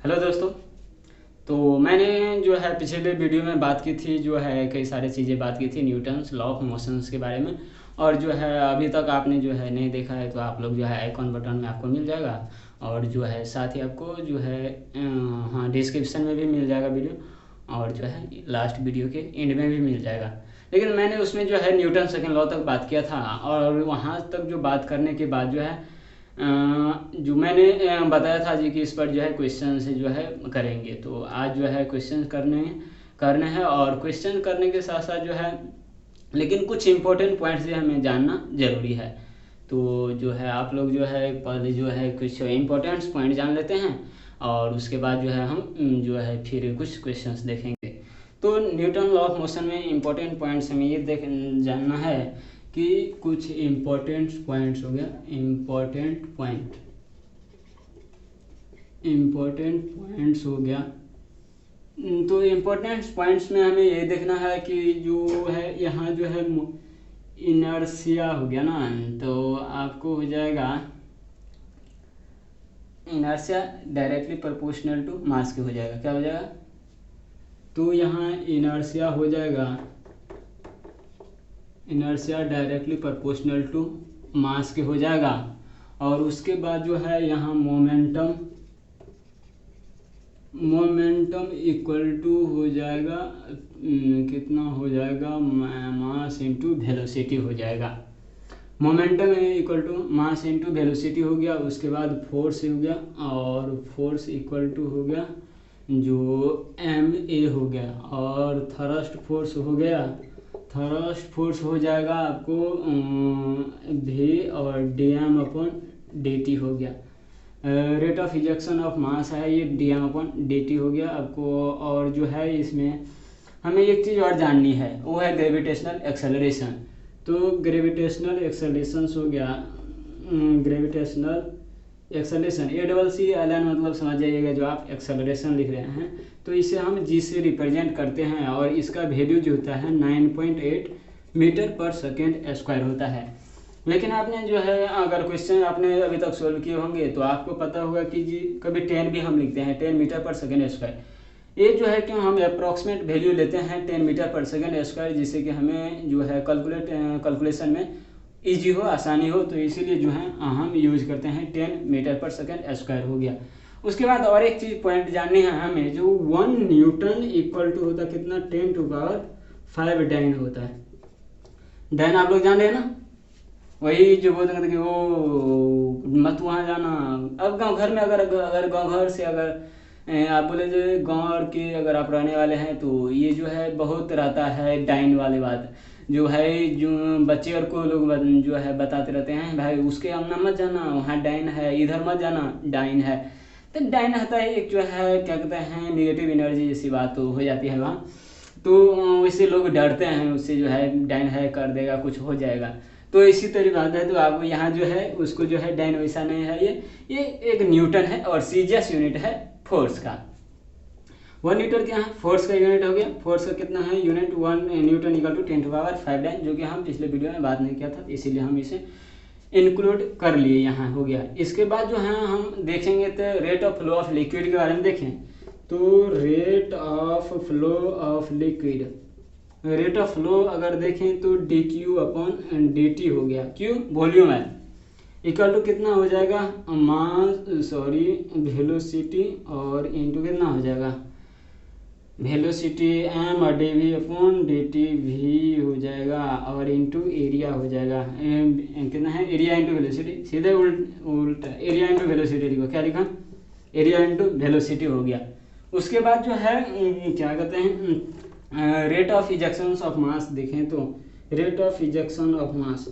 Hello दोस्तों। तो मैंने जो है पिछले वीडियो में बात की थी, जो है कई सारी चीज़ें बात की थी न्यूटन्स लॉ ऑफ मोशंस के बारे में। और जो है अभी तक आपने जो है नहीं देखा है तो आप लोग जो है आइकॉन बटन में आपको मिल जाएगा। और जो है साथ ही आपको जो है हाँ डिस्क्रिप्शन में भी मिल जाएगा वीडियो, और जो है लास्ट वीडियो के एंड में भी मिल जाएगा। लेकिन मैंने उसमें जो है न्यूटन सेकंड लॉ तक बात किया था, और वहाँ तक जो बात करने के बाद जो है जो मैंने बताया था जी कि इस पर जो है क्वेश्चन से जो है करेंगे। तो आज जो है क्वेश्चन करने हैं, और क्वेश्चन करने के साथ साथ जो है लेकिन कुछ इम्पोर्टेंट पॉइंट्स भी हमें जानना ज़रूरी है। तो जो है आप लोग जो है पहले जो है कुछ इम्पोर्टेंट पॉइंट जान लेते हैं, और उसके बाद जो है हम जो है फिर कुछ क्वेश्चंस देखेंगे। तो न्यूटन लॉ ऑफ मोशन में इम्पोर्टेंट पॉइंट्स हमें ये जानना है कि कुछ इम्पोर्टेंट पॉइंट्स हो गया, इम्पोर्टेंट पॉइंट्स हो गया। तो इम्पोर्टेंट पॉइंट्स में हमें ये देखना है कि जो है यहाँ जो है इनर्शिया हो गया ना, तो आपको हो जाएगा inertia directly proportional to mass के हो जाएगा। क्या हो जाएगा? तो यहाँ इनर्शिया हो जाएगा, inertia directly proportional to mass के हो जाएगा। और उसके बाद जो है यहाँ मोमेंटम इक्वल टू हो जाएगा कितना हो जाएगा, मास इंटू वेलोसिटी हो जाएगा। Momentum equal to mass into velocity हो गया। उसके बाद फोर्स हो गया, और फोर्स इक्वल टू हो गया जो ma हो गया। और थ्रस्ट फोर्स हो गया, थ्रस्ट फोर्स हो जाएगा आपको v और dm अपॉन dt हो गया। Rate of ejection of mass है ये dm अपॉन dt हो गया आपको। और जो है इसमें हमें एक चीज़ और जाननी है, वो है ग्रेविटेशनल एक्सेलरेशन। तो ग्रेविटेशनल एक्सेलरेशन हो गया, ग्रेविटेशनल एक्सेलरेशन ACCLN मतलब समझ जाइएगा। जो आप एक्सेलरेशन लिख रहे हैं तो इसे हम जी से रिप्रेजेंट करते हैं, और इसका वैल्यू जो होता है 9.8 मीटर पर सेकेंड स्क्वायर होता है। लेकिन आपने जो है अगर क्वेश्चन आपने अभी तक सोल्व किए होंगे तो आपको पता होगा कि जी कभी 10 भी हम लिखते हैं, 10 मीटर पर सेकेंड स्क्वायर। ये जो है कि हम अप्रॉक्सीमेट वैल्यू लेते हैं 10 मीटर पर सेकेंड स्क्वायर, जिससे कि हमें जो है कैलकुलेशन में ईजी हो, आसानी हो। तो इसीलिए जो है हम यूज करते हैं 10 मीटर पर सेकेंड स्क्वायर हो गया। उसके बाद और एक चीज़ पॉइंट जाननी है हमें, जो 1 न्यूटन इक्वल टू होता है कितना, 10 टू पावर 5 डाइन होता है। डाइन आप लोग जान रहे हैं ना, वही जो बोलते हैं कि वो मत वहाँ जाना। अब गांव घर में अगर गांव घर से अगर आप बोले जो गांव के अगर आप रहने वाले हैं तो ये जो है बहुत रहता है डाइन वाली बात, जो है जो बच्चे और को लोग जो है बताते रहते हैं भाई उसके अंगना मत जाना, वहाँ डाइन है, इधर मत जाना डाइन है। तो डाइन होता है एक जो है क्या कहते हैं निगेटिव एनर्जी जैसी बात तो हो जाती है वहाँ। तो इससे लोग डरते हैं, उससे जो है डाइन है कर देगा, कुछ हो जाएगा। तो इसी तरह बात है। तो आप यहाँ जो है उसको जो है डाइन वैसा नहीं है, ये एक न्यूटन है, और सीजीएस यूनिट है फोर्स का। 1 न्यूटन क्या है, फोर्स का यूनिट हो गया। फोर्स का कितना है unit, 1 newton equal to 10 to power 5 dyne, जो कि हम पिछले वीडियो में बात नहीं किया था, इसीलिए हम इसे इंक्लूड कर लिए यहाँ हो गया। इसके बाद जो है हम देखेंगे तो rate of flow of liquid के बारे में देखें। तो rate of flow of liquid, rate of flow अगर देखें तो dq अपॉन dt हो गया। क्यों? वॉल्यूम है, इक्वल टू कितना हो जाएगा, वेलोसिटी और इंटू कितना हो जाएगा, वेलोसिटी m और dv अपॉन dt v हो जाएगा, और इंटू एरिया हो जाएगा। कितना है, एरिया इंटू वेलोसिटी, सीधे उल्टा एरिया इंटू वेलोसिटी लिखो। क्या लिखा, एरिया इंटू वेलोसिटी हो गया। उसके बाद जो है क्या कहते हैं rate of ejection of mass देखें तो rate of ejection of mass,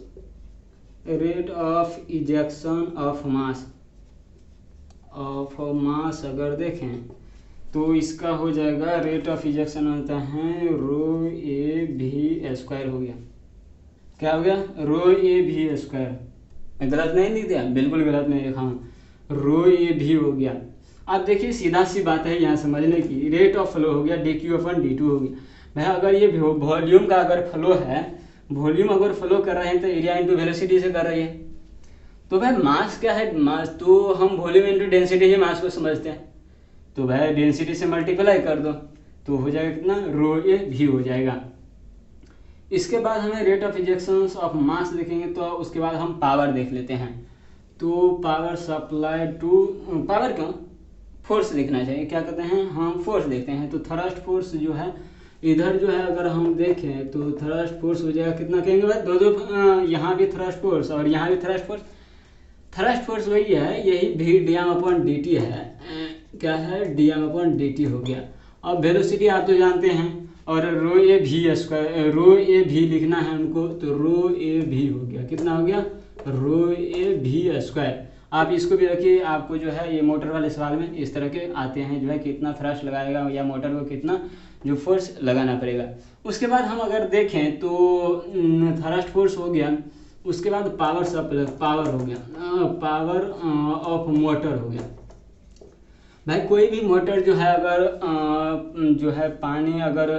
rate of ejection of mass अगर देखें तो इसका हो जाएगा रेट ऑफ इजेक्शन होता है रो ए भी स्क्वायर हो गया। क्या हो गया, रो ए भी स्क्वायर। गलत नहीं लिख दिया, बिल्कुल गलत नहीं लिखा हूँ, रो ए भी हो गया। अब देखिए सीधा सी बात है यहाँ समझने की, रेट ऑफ फ्लो हो गया dq अपन dt हो गया। भाई अगर ये वॉल्यूम का अगर फ्लो है, वॉल्यूम अगर फ्लो कर रहे हैं तो एरिया इंटू वेलोसिटी से कर रही है। तो भाई मास क्या है, मास तो हम वॉल्यूम इंटू डेंसिटी ही मास को समझते हैं। तो भाई डेंसिटी से मल्टीप्लाई कर दो तो हो जाएगा कितना, रो ए भी हो जाएगा। इसके बाद हमें rate of ejection of mass लिखेंगे, तो उसके बाद हम पावर देख लेते हैं। तो पावर सप्लाई टू, पावर क्यों, फोर्स लिखना चाहिए, क्या कहते हैं हम फोर्स देखते हैं। तो थ्रस्ट फोर्स जो है इधर जो है अगर हम देखें तो थ्रस्ट फोर्स हो जाएगा कितना कहेंगे भाई, दो यहाँ भी थ्रस्ट फोर्स और यहाँ भी थ्रस्ट फोर्स। थ्रस्ट फोर्स वही है, यही भी dm/dt है, क्या है dm/dt हो गया। अब वेलोसिटी आप तो जानते हैं, और रो ए भी स्क्वायर, रो ए भी लिखना है हमको, तो रो ए भी हो गया, कितना हो गया, रो ए भी स्क्वायर। आप इसको भी रखिए, आपको जो है ये मोटर वाले सवाल में इस तरह के आते हैं, जो है कितना थ्रस्ट लगाएगा या मोटर को कितना जो फोर्स लगाना पड़ेगा। उसके बाद हम अगर देखें तो थ्रस्ट फोर्स हो गया, उसके बाद पावर सप्लाई, पावर हो गया, पावर ऑफ मोटर हो गया। भाई कोई भी मोटर जो है अगर जो है पानी अगर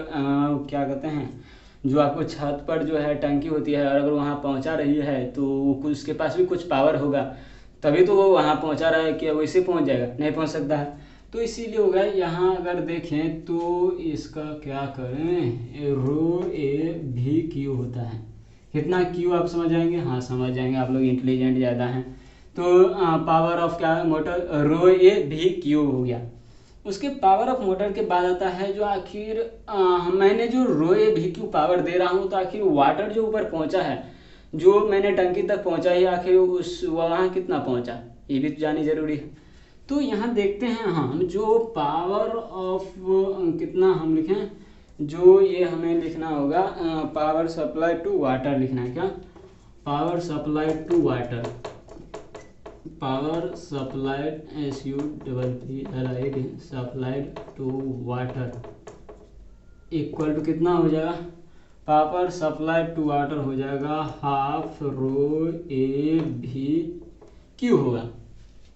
क्या कहते हैं, जो आपको छत पर जो है टंकी होती है और अगर वहाँ पहुँचा रही है तो उसके पास भी कुछ पावर होगा, तभी तो वो वहाँ पहुँचा रहा है, कि वैसे पहुँच जाएगा, नहीं पहुँच सकता है। तो इसीलिए होगा यहाँ अगर देखें तो इसका क्या करें, रो ए भी क्यू होता है, कितना क्यू आप समझ जाएंगे, हाँ समझ जाएंगे, आप लोग इंटेलिजेंट ज़्यादा हैं। तो पावर ऑफ क्या मोटर, रो ए भी क्यू हो गया। उसके पावर ऑफ मोटर के बाद आता है जो आखिर मैंने जो रो ए भी क्यू पावर दे रहा हूँ, तो आखिर वाटर जो ऊपर पहुँचा है, जो मैंने टंकी तक पहुँचा है, आखिर उस वहाँ कितना पहुँचा, ये भी तो जाननी जरूरी है। तो यहाँ देखते हैं हम जो पावर ऑफ कितना हम लिखें, जो ये हमें लिखना होगा पावर सप्लाई टू वाटर लिखना है, क्या, power supply to water, power supplied SUPPLIED supplied to water equal to कितना हो जाएगा, पावर सप्लाइड टू वाटर हो जाएगा हाफ रो ए भी क्यू होगा।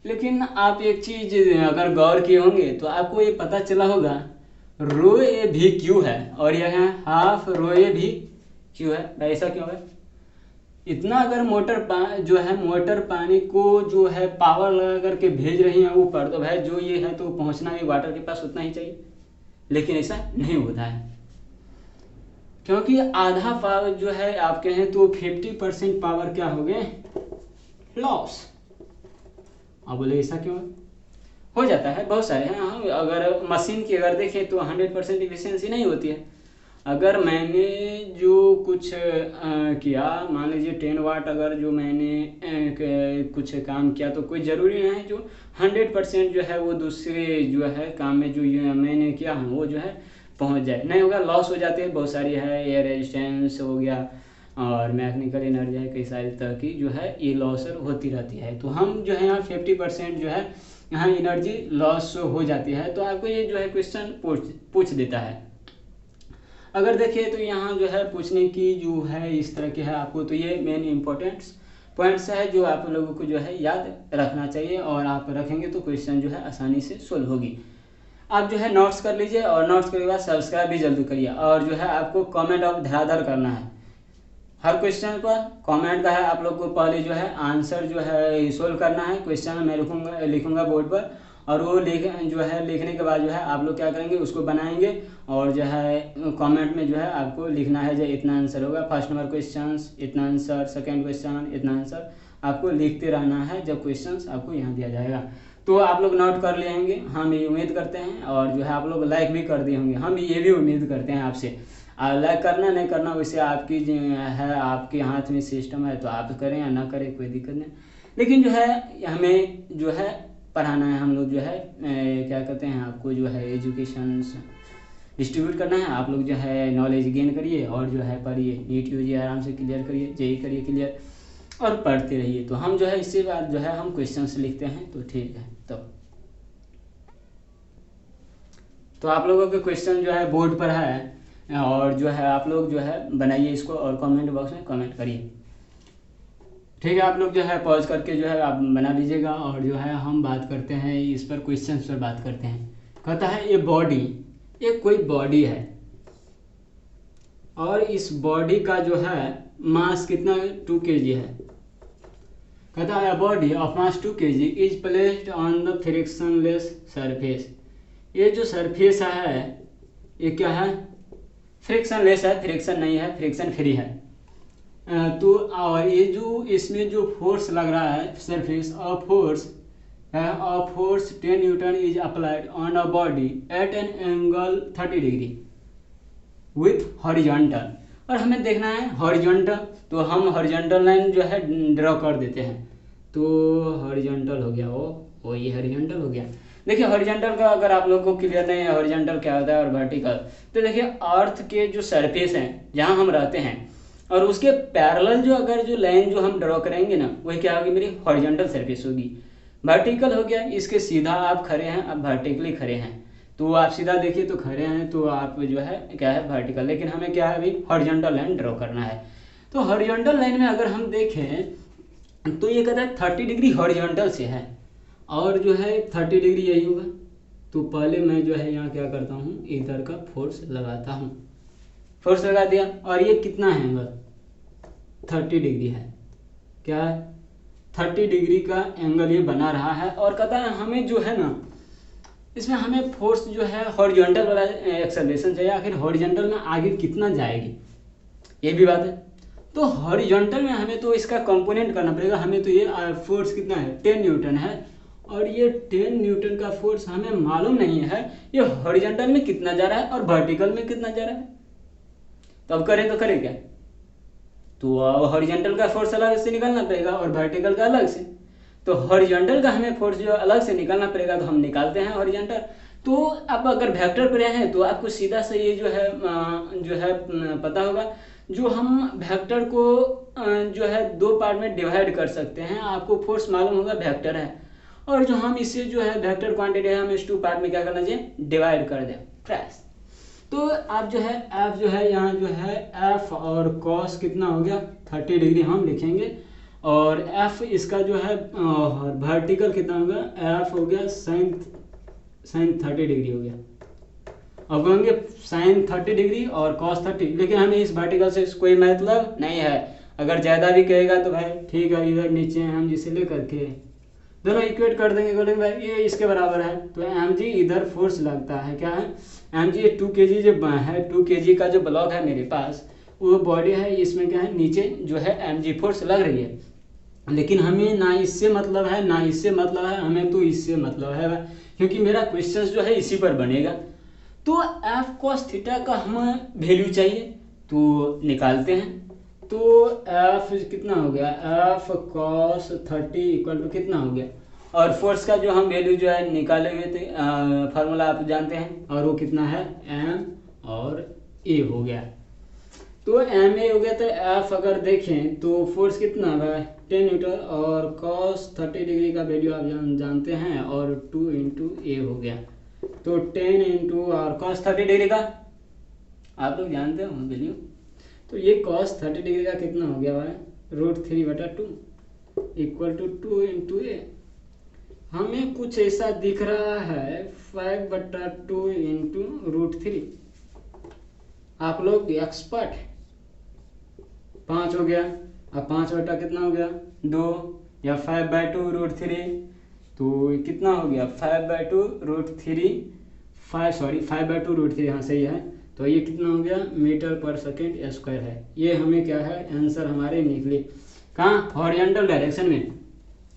लेकिन आप एक चीज अगर गौर किए होंगे तो आपको ये पता चला होगा रो ए भी क्यू है और यह है हाफ रो ए भी क्यू है। ऐसा क्यों है, इतना अगर मोटर जो है मोटर पानी को जो है पावर लगा करके भेज रही है ऊपर, तो भाई जो ये है तो पहुंचना भी वाटर के पास उतना ही चाहिए, लेकिन ऐसा नहीं होता है, क्योंकि आधा पावर जो है आप कहें तो 50% पावर क्या हो गए, लॉस। अब बोले ऐसा क्यों हो जाता है, बहुत सारे हैं। हाँ, अगर मशीन की अगर देखें तो 100% इफिशियंसी नहीं होती है। अगर मैंने जो कुछ किया, मान लीजिए 10 वाट अगर जो मैंने कुछ काम किया, तो कोई ज़रूरी नहीं है जो 100% जो है वो दूसरे जो है काम में जो मैंने किया है वो जो है पहुंच जाए, नहीं होगा, लॉस हो जाते हैं। बहुत सारी है, एयर रेजिस्टेंस हो गया और मैकेनिकल एनर्जी है, कई सारी तरह की जो है ये लॉस होती रहती है। तो हम जो है यहाँ 50% जो है यहाँ एनर्जी लॉस हो जाती है। तो आपको ये जो है क्वेश्चन पूछ देता है। अगर देखिए तो यहाँ जो है पूछने की जो है इस तरह के है आपको, तो ये मेन इम्पोर्टेंट पॉइंट्स है जो आप लोगों को जो है याद रखना चाहिए, और आप रखेंगे तो क्वेश्चन जो है आसानी से सोल्व होगी। आप जो है नोट्स कर लीजिए, और नोट्स करने के बाद सब्सक्राइब भी जल्दी करिए, और जो है आपको कमेंट ऑफ धराधर करना है हर क्वेश्चन पर। कमेंट का है आप लोग को पहले जो है आंसर जो है सोल्व करना है, क्वेश्चन मैं लिखूंगा बोर्ड पर, और वो लिखने के बाद जो है आप लोग क्या करेंगे उसको बनाएंगे, और जो है कमेंट में जो है आपको लिखना है जो इतना आंसर होगा, फर्स्ट नंबर क्वेश्चन इतना आंसर, सेकंड क्वेश्चन इतना आंसर, आपको लिखते रहना है जब क्वेश्चन आपको यहाँ दिया जाएगा। तो आप लोग नोट कर लेंगे, हम ये उम्मीद करते हैं, और जो है आप लोग लाइक भी कर दिए होंगे, हम ये भी उम्मीद करते हैं आपसे। लाइक करना नहीं करना वैसे आपकी है, आपके हाथ में सिस्टम है, तो आप करें या ना करें कोई दिक्कत नहीं, लेकिन जो है हमें जो है पढ़ाना है, हम लोग जो है क्या कहते हैं आपको जो है एजुकेशन डिस्ट्रीब्यूट करना है। आप लोग जो है नॉलेज गेन करिए और जो है पढ़िए, नीट यूजी आराम से क्लियर करिए, जेई करिए क्लियर, और पढ़ते रहिए। तो हम जो है इसके बाद जो है हम क्वेश्चंस लिखते हैं, तो ठीक है। तो आप लोगों के क्वेश्चन जो है बोर्ड पर है, और जो है आप लोग जो है बनाइए इसको और कमेंट बॉक्स में कमेंट करिए, ठीक है। आप लोग जो है पॉज करके जो है आप बना लीजिएगा, और जो है हम बात करते हैं इस पर, क्वेश्चंस पर बात करते हैं। कहता है ये बॉडी, ये कोई बॉडी है, और इस बॉडी का जो है मास कितना 2 kg है। कहता है body of mass 2 kg is placed on the frictionless surface. ये जो सरफेस है ये क्या है, फ्रिक्शन लेस है, फ्रिक्शन नहीं है, फ्रिक्शन फ्री है। तो और ये जो इसमें जो फोर्स लग रहा है surface, force 10 Newton is applied on a body at an angle 30 degree with horizontal. और हमें देखना है हॉरिजॉन्टल, तो हम हॉरिजॉन्टल लाइन जो है ड्रॉ कर देते हैं। तो हॉरिजॉन्टल हो गया, वो ये हॉरिजॉन्टल हो गया। देखिए हॉरिजॉन्टल का अगर आप लोगों को क्लियर नहीं है हॉरिजॉन्टल क्या होता है और वर्टिकल, तो देखिए अर्थ के जो सरफेस हैं जहाँ हम रहते हैं और उसके पैरेलल जो अगर जो लाइन जो हम ड्रॉ करेंगे ना वही क्या होगी, मेरी हॉरिजॉन्टल सरफेस होगी। वर्टिकल हो गया, इसके सीधा आप खड़े हैं, आप वर्टिकली खड़े हैं, तो आप सीधा देखिए तो खड़े हैं तो आप जो है क्या है वर्टिकल, लेकिन हमें क्या है अभी हॉरिजॉन्टल लाइन ड्रॉ करना है। तो हॉरिजॉन्टल लाइन में अगर हम देखें तो ये कहता है 30 डिग्री हॉरिजॉन्टल से है और जो है 30 डिग्री यही होगा। तो पहले मैं जो है यहाँ क्या करता हूँ, इधर का फोर्स लगाता हूँ, फोर्स लगा दिया और ये कितना है एंगल 30 डिग्री है, क्या है 30 डिग्री का एंगल ये बना रहा है। और कहता है हमें जो है ना इसमें हमें फोर्स जो है हॉरिजॉन्टल वाला एक्सेलरेशन चाहिए, आखिर हॉरिजॉन्टल में आगे कितना जाएगी ये भी बात है। तो हॉरिजॉन्टल में हमें तो इसका कंपोनेंट करना पड़ेगा, हमें तो ये फोर्स कितना है 10 न्यूटन है और ये 10 न्यूटन का फोर्स हमें मालूम नहीं है ये हॉरिजॉन्टल में कितना जा रहा है और वर्टिकल में कितना जा रहा है। तो अब करें तो करें क्या, तो हॉरिजॉन्टल का फोर्स अलग से निकालना पड़ेगा और वर्टिकल का अलग से। तो हॉरिजॉन्टल का हमें फोर्स जो अलग से निकालना पड़ेगा तो हम निकालते हैं हॉरिजॉन्टल। तो अब अगर वेक्टर पर हैं तो आपको सीधा से ये जो है पता होगा, जो हम वेक्टर को जो है दो पार्ट में डिवाइड कर सकते हैं। आपको फोर्स मालूम होगा वेक्टर है और जो हम इसे जो है वेक्टर क्वांटिटी है हम इस टू पार्ट में क्या करना चाहिए, डिवाइड कर दें फ्रेश। तो आप जो है यहाँ जो है एफ और कॉस कितना हो गया 30 डिग्री हम लिखेंगे और एफ इसका जो है वर्टिकल कितना होगा, एफ हो गया साइन 30 डिग्री हो गया। अब कहेंगे साइन 30 डिग्री और कॉस 30, लेकिन हमें इस वर्टिकल से कोई मतलब नहीं है। अगर ज़्यादा भी कहेगा तो भाई ठीक है, इधर नीचे हम जिसे ले करके दोनों इक्वेट कर देंगे, बोलेंगे भाई ये इसके बराबर है। तो एम जी इधर फोर्स लगता है, क्या है एम जी 2 kg जो है 2 kg का जो ब्लॉक है मेरे पास वो बॉडी है, इसमें क्या है नीचे जो है एम जी फोर्स लग रही है। लेकिन हमें ना इससे मतलब है ना इससे मतलब है, हमें तो इससे मतलब है भाई, क्योंकि मेरा क्वेश्चन जो है इसी पर बनेगा। तो एफ कॉस थीटा का हमें वैल्यू चाहिए तो निकालते हैं। तो एफ कितना हो गया, एफ कॉस 30 इक्वल टू कितना हो गया, और फोर्स का जो हम वैल्यू जो है निकाले हुए थे फार्मूला आप जानते हैं, और वो कितना है एम और ए हो गया। तो एम ए हो गया, तो एफ अगर देखें तो फोर्स कितना है 10 न्यूटन और कॉस 30 डिग्री का वैल्यू आप जानते हैं और 2 इंटू ए हो गया। तो 10 इंटू और कॉस 30 डिग्री का आप लोग जानते हो वैल्यू, तो ये cos 30 डिग्री का कितना हो गया भाई √3/2 इक्वल टू 2 इंटू ए। हमें कुछ ऐसा दिख रहा है 5/2 इंटू √3। आप लोग एक्सपर्ट है, 5 हो गया, अब 5 बटा कितना हो गया 2 या 5/2 √3, तो कितना हो गया 5/2 √3 5/2 √3, हाँ सही है। तो ये कितना हो गया मीटर पर सेकेंड स्क्वायर है। ये हमें क्या है आंसर हमारे निकले कहाँ हॉरिजॉन्टल डायरेक्शन में।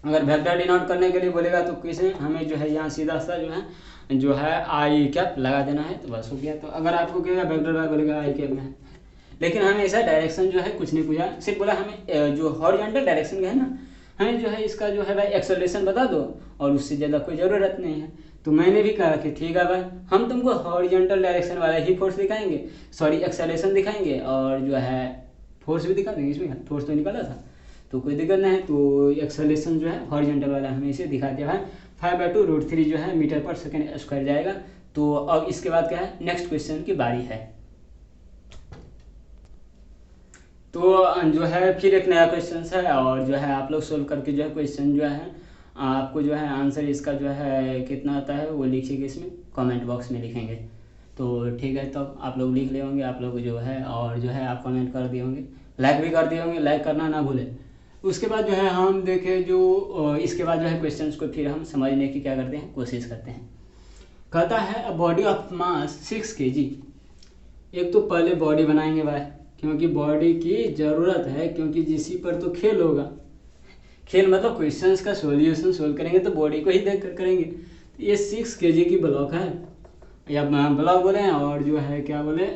अगर वेक्टर डिनोट करने के लिए बोलेगा तो किसे हमें जो है यहाँ सीधा सा जो है आई कैप लगा देना है, तो बस हो गया। तो अगर आपको कहेगा वेक्टर वाला बोलेगा आई कैप में, लेकिन हमें ऐसा डायरेक्शन जो है कुछ नहीं पूछा, सिर्फ बोला हमें जो हॉरिजॉन्टल डायरेक्शन का है ना हमें जो है इसका जो है भाई एक्सेलरेशन बता दो और उससे ज़्यादा कोई ज़रूरत नहीं है। तो मैंने भी कहा कि ठीक है भाई हम तुमको हॉरिजॉन्टल डायरेक्शन वाला ही फोर्स दिखाएंगे, सॉरी एक्सेलरेशन दिखाएंगे और जो है फोर्स भी दिखा देंगे। इसमें फोर्स तो निकाला था तो कोई दिक्कत नहीं है। तो एक्सेलरेशन जो है हॉरिजॉन्टल वाला हमें इसे दिखा दिया है 5/2 √3 जो है मीटर पर सेकेंड स्क्वायर जाएगा। तो अब इसके बाद क्या है नेक्स्ट क्वेश्चन की बारी है। तो जो है फिर एक नया क्वेश्चन है और जो है आप लोग सोल्व करके जो है क्वेश्चन जो है आपको जो है आंसर इसका जो है कितना आता है वो लिखिएगा, इसमें कमेंट बॉक्स में लिखेंगे। तो ठीक है, तब आप लोग लिख ले होंगे आप लोग जो है, और जो है आप कमेंट कर दिए होंगे, लाइक भी कर दिए होंगे, लाइक करना ना भूलें। उसके बाद जो है हम देखें जो इसके बाद जो है क्वेश्चंस को फिर हम समझने की क्या करते हैं कोशिश करते हैं। कहता है a body of mass 6 kg। एक तो पहले बॉडी बनाएंगे भाई, क्योंकि बॉडी की ज़रूरत है, क्योंकि जिसी पर तो खेल होगा। खेल मतलब क्वेश्चंस का सॉल्यूशन सोल्व करेंगे तो बॉडी को ही देख कर करेंगे। तो ये 6 kg की ब्लॉक है, या ब्लॉक बोले और जो है क्या बोले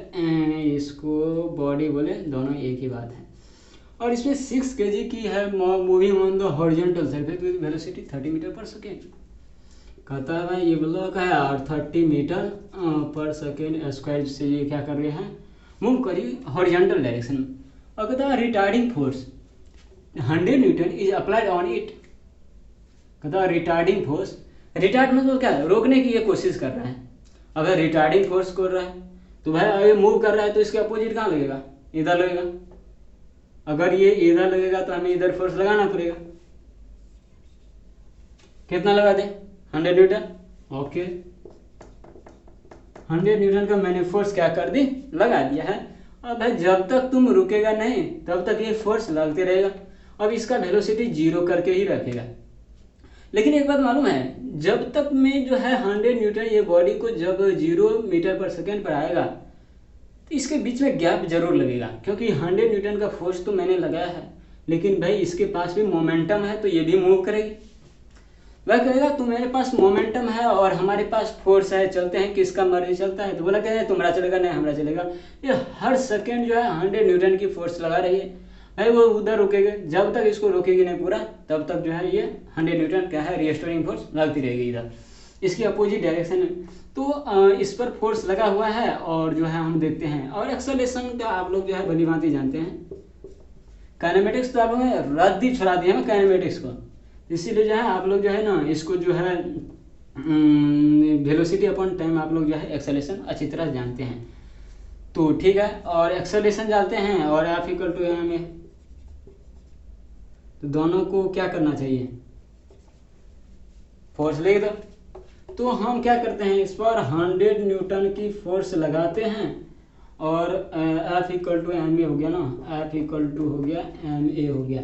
इसको बॉडी बोले, दोनों एक ही बात है। और इसमें 6 kg की है moving on the horizontal surface with velocity 30 metre per second. कहता है भाई ये ब्लॉक है और 30 मीटर पर सेकेंड स्क्वायर से ये क्या कर रहे हैं, मूव करिए हॉरिजॉन्टल डायरेक्शन में। और कहता है retarding force 100 Newton is applied on it. कहता है रिटार्डिंग फोर्स, रिटार्ड मतलब क्या है, रोकने की ये कोशिश कर रहा है। अगर रिटार्डिंग फोर्स कर रहा है तो भाई ये मूव कर रहा है तो इसके अपोजिट कहाँ लगेगा, इधर लगेगा। अगर ये इधर लगेगा तो हमें इधर फोर्स लगाना पड़ेगा। कितना लगा दें, 100 न्यूटन। ओके 100 न्यूटन का मैंने फोर्स क्या कर दी, लगा दिया है। अब भाई जब तक तुम रुकेगा नहीं तब तक ये फोर्स लगते रहेगा। अब इसका वेलोसिटी 0 करके ही रखेगा। लेकिन एक बात मालूम है, जब तक में जो है 100 न्यूटन ये बॉडी को जब 0 मीटर पर सेकेंड पर आएगा तो इसके बीच में गैप जरूर लगेगा, क्योंकि 100 न्यूटन का फोर्स तो मैंने लगाया है, लेकिन भाई इसके पास भी मोमेंटम है तो ये भी मूव करेगी। वह कहेगा तो मेरे पास मोमेंटम है और हमारे पास फोर्स है, चलते हैं, किसका मर्जी चलता है। तो बोला कहेगा तुम्हारा चलेगा, नहीं हमारा चलेगा। ये हर सेकेंड जो है 100 न्यूटन की फोर्स लगा रही है भाई, वो उधर रुकेगा। जब तक इसको रोकेगी नहीं पूरा तब तक जो है ये 100 न्यूटन क्या है रिस्टोरिंग फोर्स लगती रहेगी इधर, इसकी अपोजिट डायरेक्शन में। तो इस पर फोर्स लगा हुआ है और जो है हम देखते हैं। और एक्सेलरेशन का आप लोग जो है भली भांति जानते हैं। काइनेमेटिक्स तो आप लोग रद्द ही छुड़ा दिया है काइनेमेटिक्स को, इसीलिए जो है आप लोग जो है ना इसको जो है वेलोसिटी अपॉन टाइम आप लोग जो है एक्सेलरेशन अच्छी तरह जानते हैं। तो ठीक है, और एक्सेलरेशन जानते हैं और F equal to M A, तो दोनों को क्या करना चाहिए, फोर्स लिख दो। तो हम क्या करते हैं, इस पर 100 न्यूटन की फोर्स लगाते हैं और F equal to M A हो गया ना, F इक्वल टू हो गया एम ए हो गया।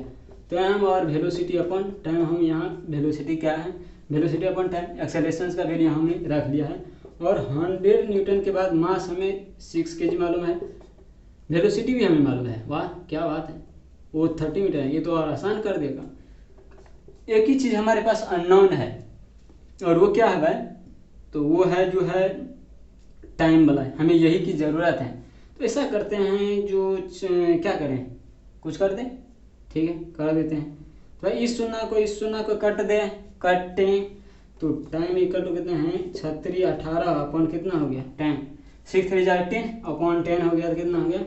तो एम और वेलोसिटी अपॉन टाइम, हम यहाँ वेलोसिटी क्या है, वेलोसिटी अपॉन टाइम एक्सेलरेशन का वैल्यू हमने रख लिया है। और 100 न्यूटन के बाद मास हमें 6 kg मालूम है, वेलोसिटी भी हमें मालूम है। वाह क्या बात है, वो 30 मीटर है, ये तो और आसान कर देगा। एक ही चीज़ हमारे पास अननोन है और वो क्या है भाई, तो वो है जो है टाइम वाला, हमें यही की ज़रूरत है। तो ऐसा करते हैं जो क्या करें, कुछ कर दें, ठीक है कर देते हैं। तो भाई इस शून्य को कटें तो टाइम इक्वल टू कितने हैं 36 18 अपॉन कितना हो गया टाइम, 6 3 जा 10 अपॉन 10 हो गया तो कितना हो गया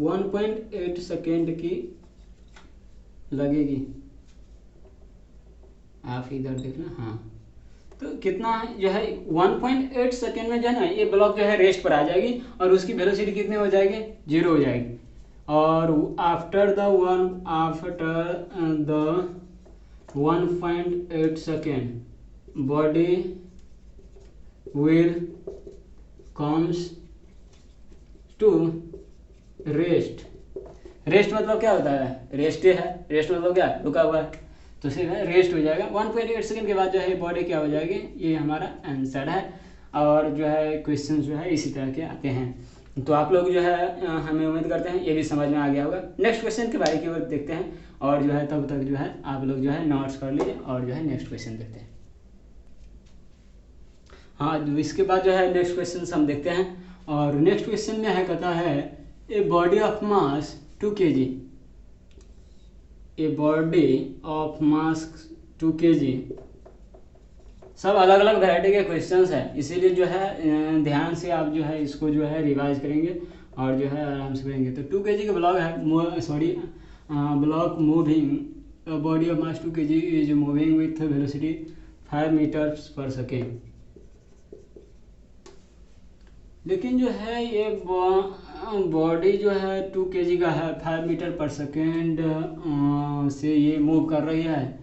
1.8 सेकेंड की लगेगी। आप इधर देखना, हाँ तो कितना जो है 1.8 सेकेंड में जो है ना ये ब्लॉक जो है रेस्ट पर आ जाएगी और उसकी वेलोसिटी कितनी हो जाएगी, 0 हो जाएगी। और after the 1.8 second body will comes to rest। Rest मतलब क्या होता है, रेस्ट है, रेस्ट मतलब क्या रुका हुआ है, तो सिर्फ रेस्ट हो जाएगा। 1.8 सेकेंड के बाद जो है बॉडी क्या हो जाएगी, ये हमारा आंसर है। और जो है क्वेश्चन जो है इसी तरह के आते हैं। तो आप लोग जो है हमें उम्मीद करते हैं ये भी समझ में आ गया होगा। नेक्स्ट क्वेश्चन के बारे की ओर देखते हैं और जो है तब तक जो है आप लोग जो है नोट्स कर लीजिए और जो है नेक्स्ट क्वेश्चन देखते हैं। हाँ इसके बाद जो है नेक्स्ट क्वेश्चन हम देखते हैं। और नेक्स्ट क्वेश्चन में है कहता है a body of mass 2 kg, a body of mass 2 kg। सब अलग अलग वैरायटी के क्वेश्चंस है, इसीलिए जो है ध्यान से आप जो है इसको जो है रिवाइज करेंगे और जो है आराम से करेंगे। तो 2 kg का ब्लॉक है, block moving body of mass 2 kg is moving with velocity 5 metres per second. लेकिन जो है ये बॉडी जो है 2 kg का है, 5 मीटर पर सेकेंड से ये मूव कर रही है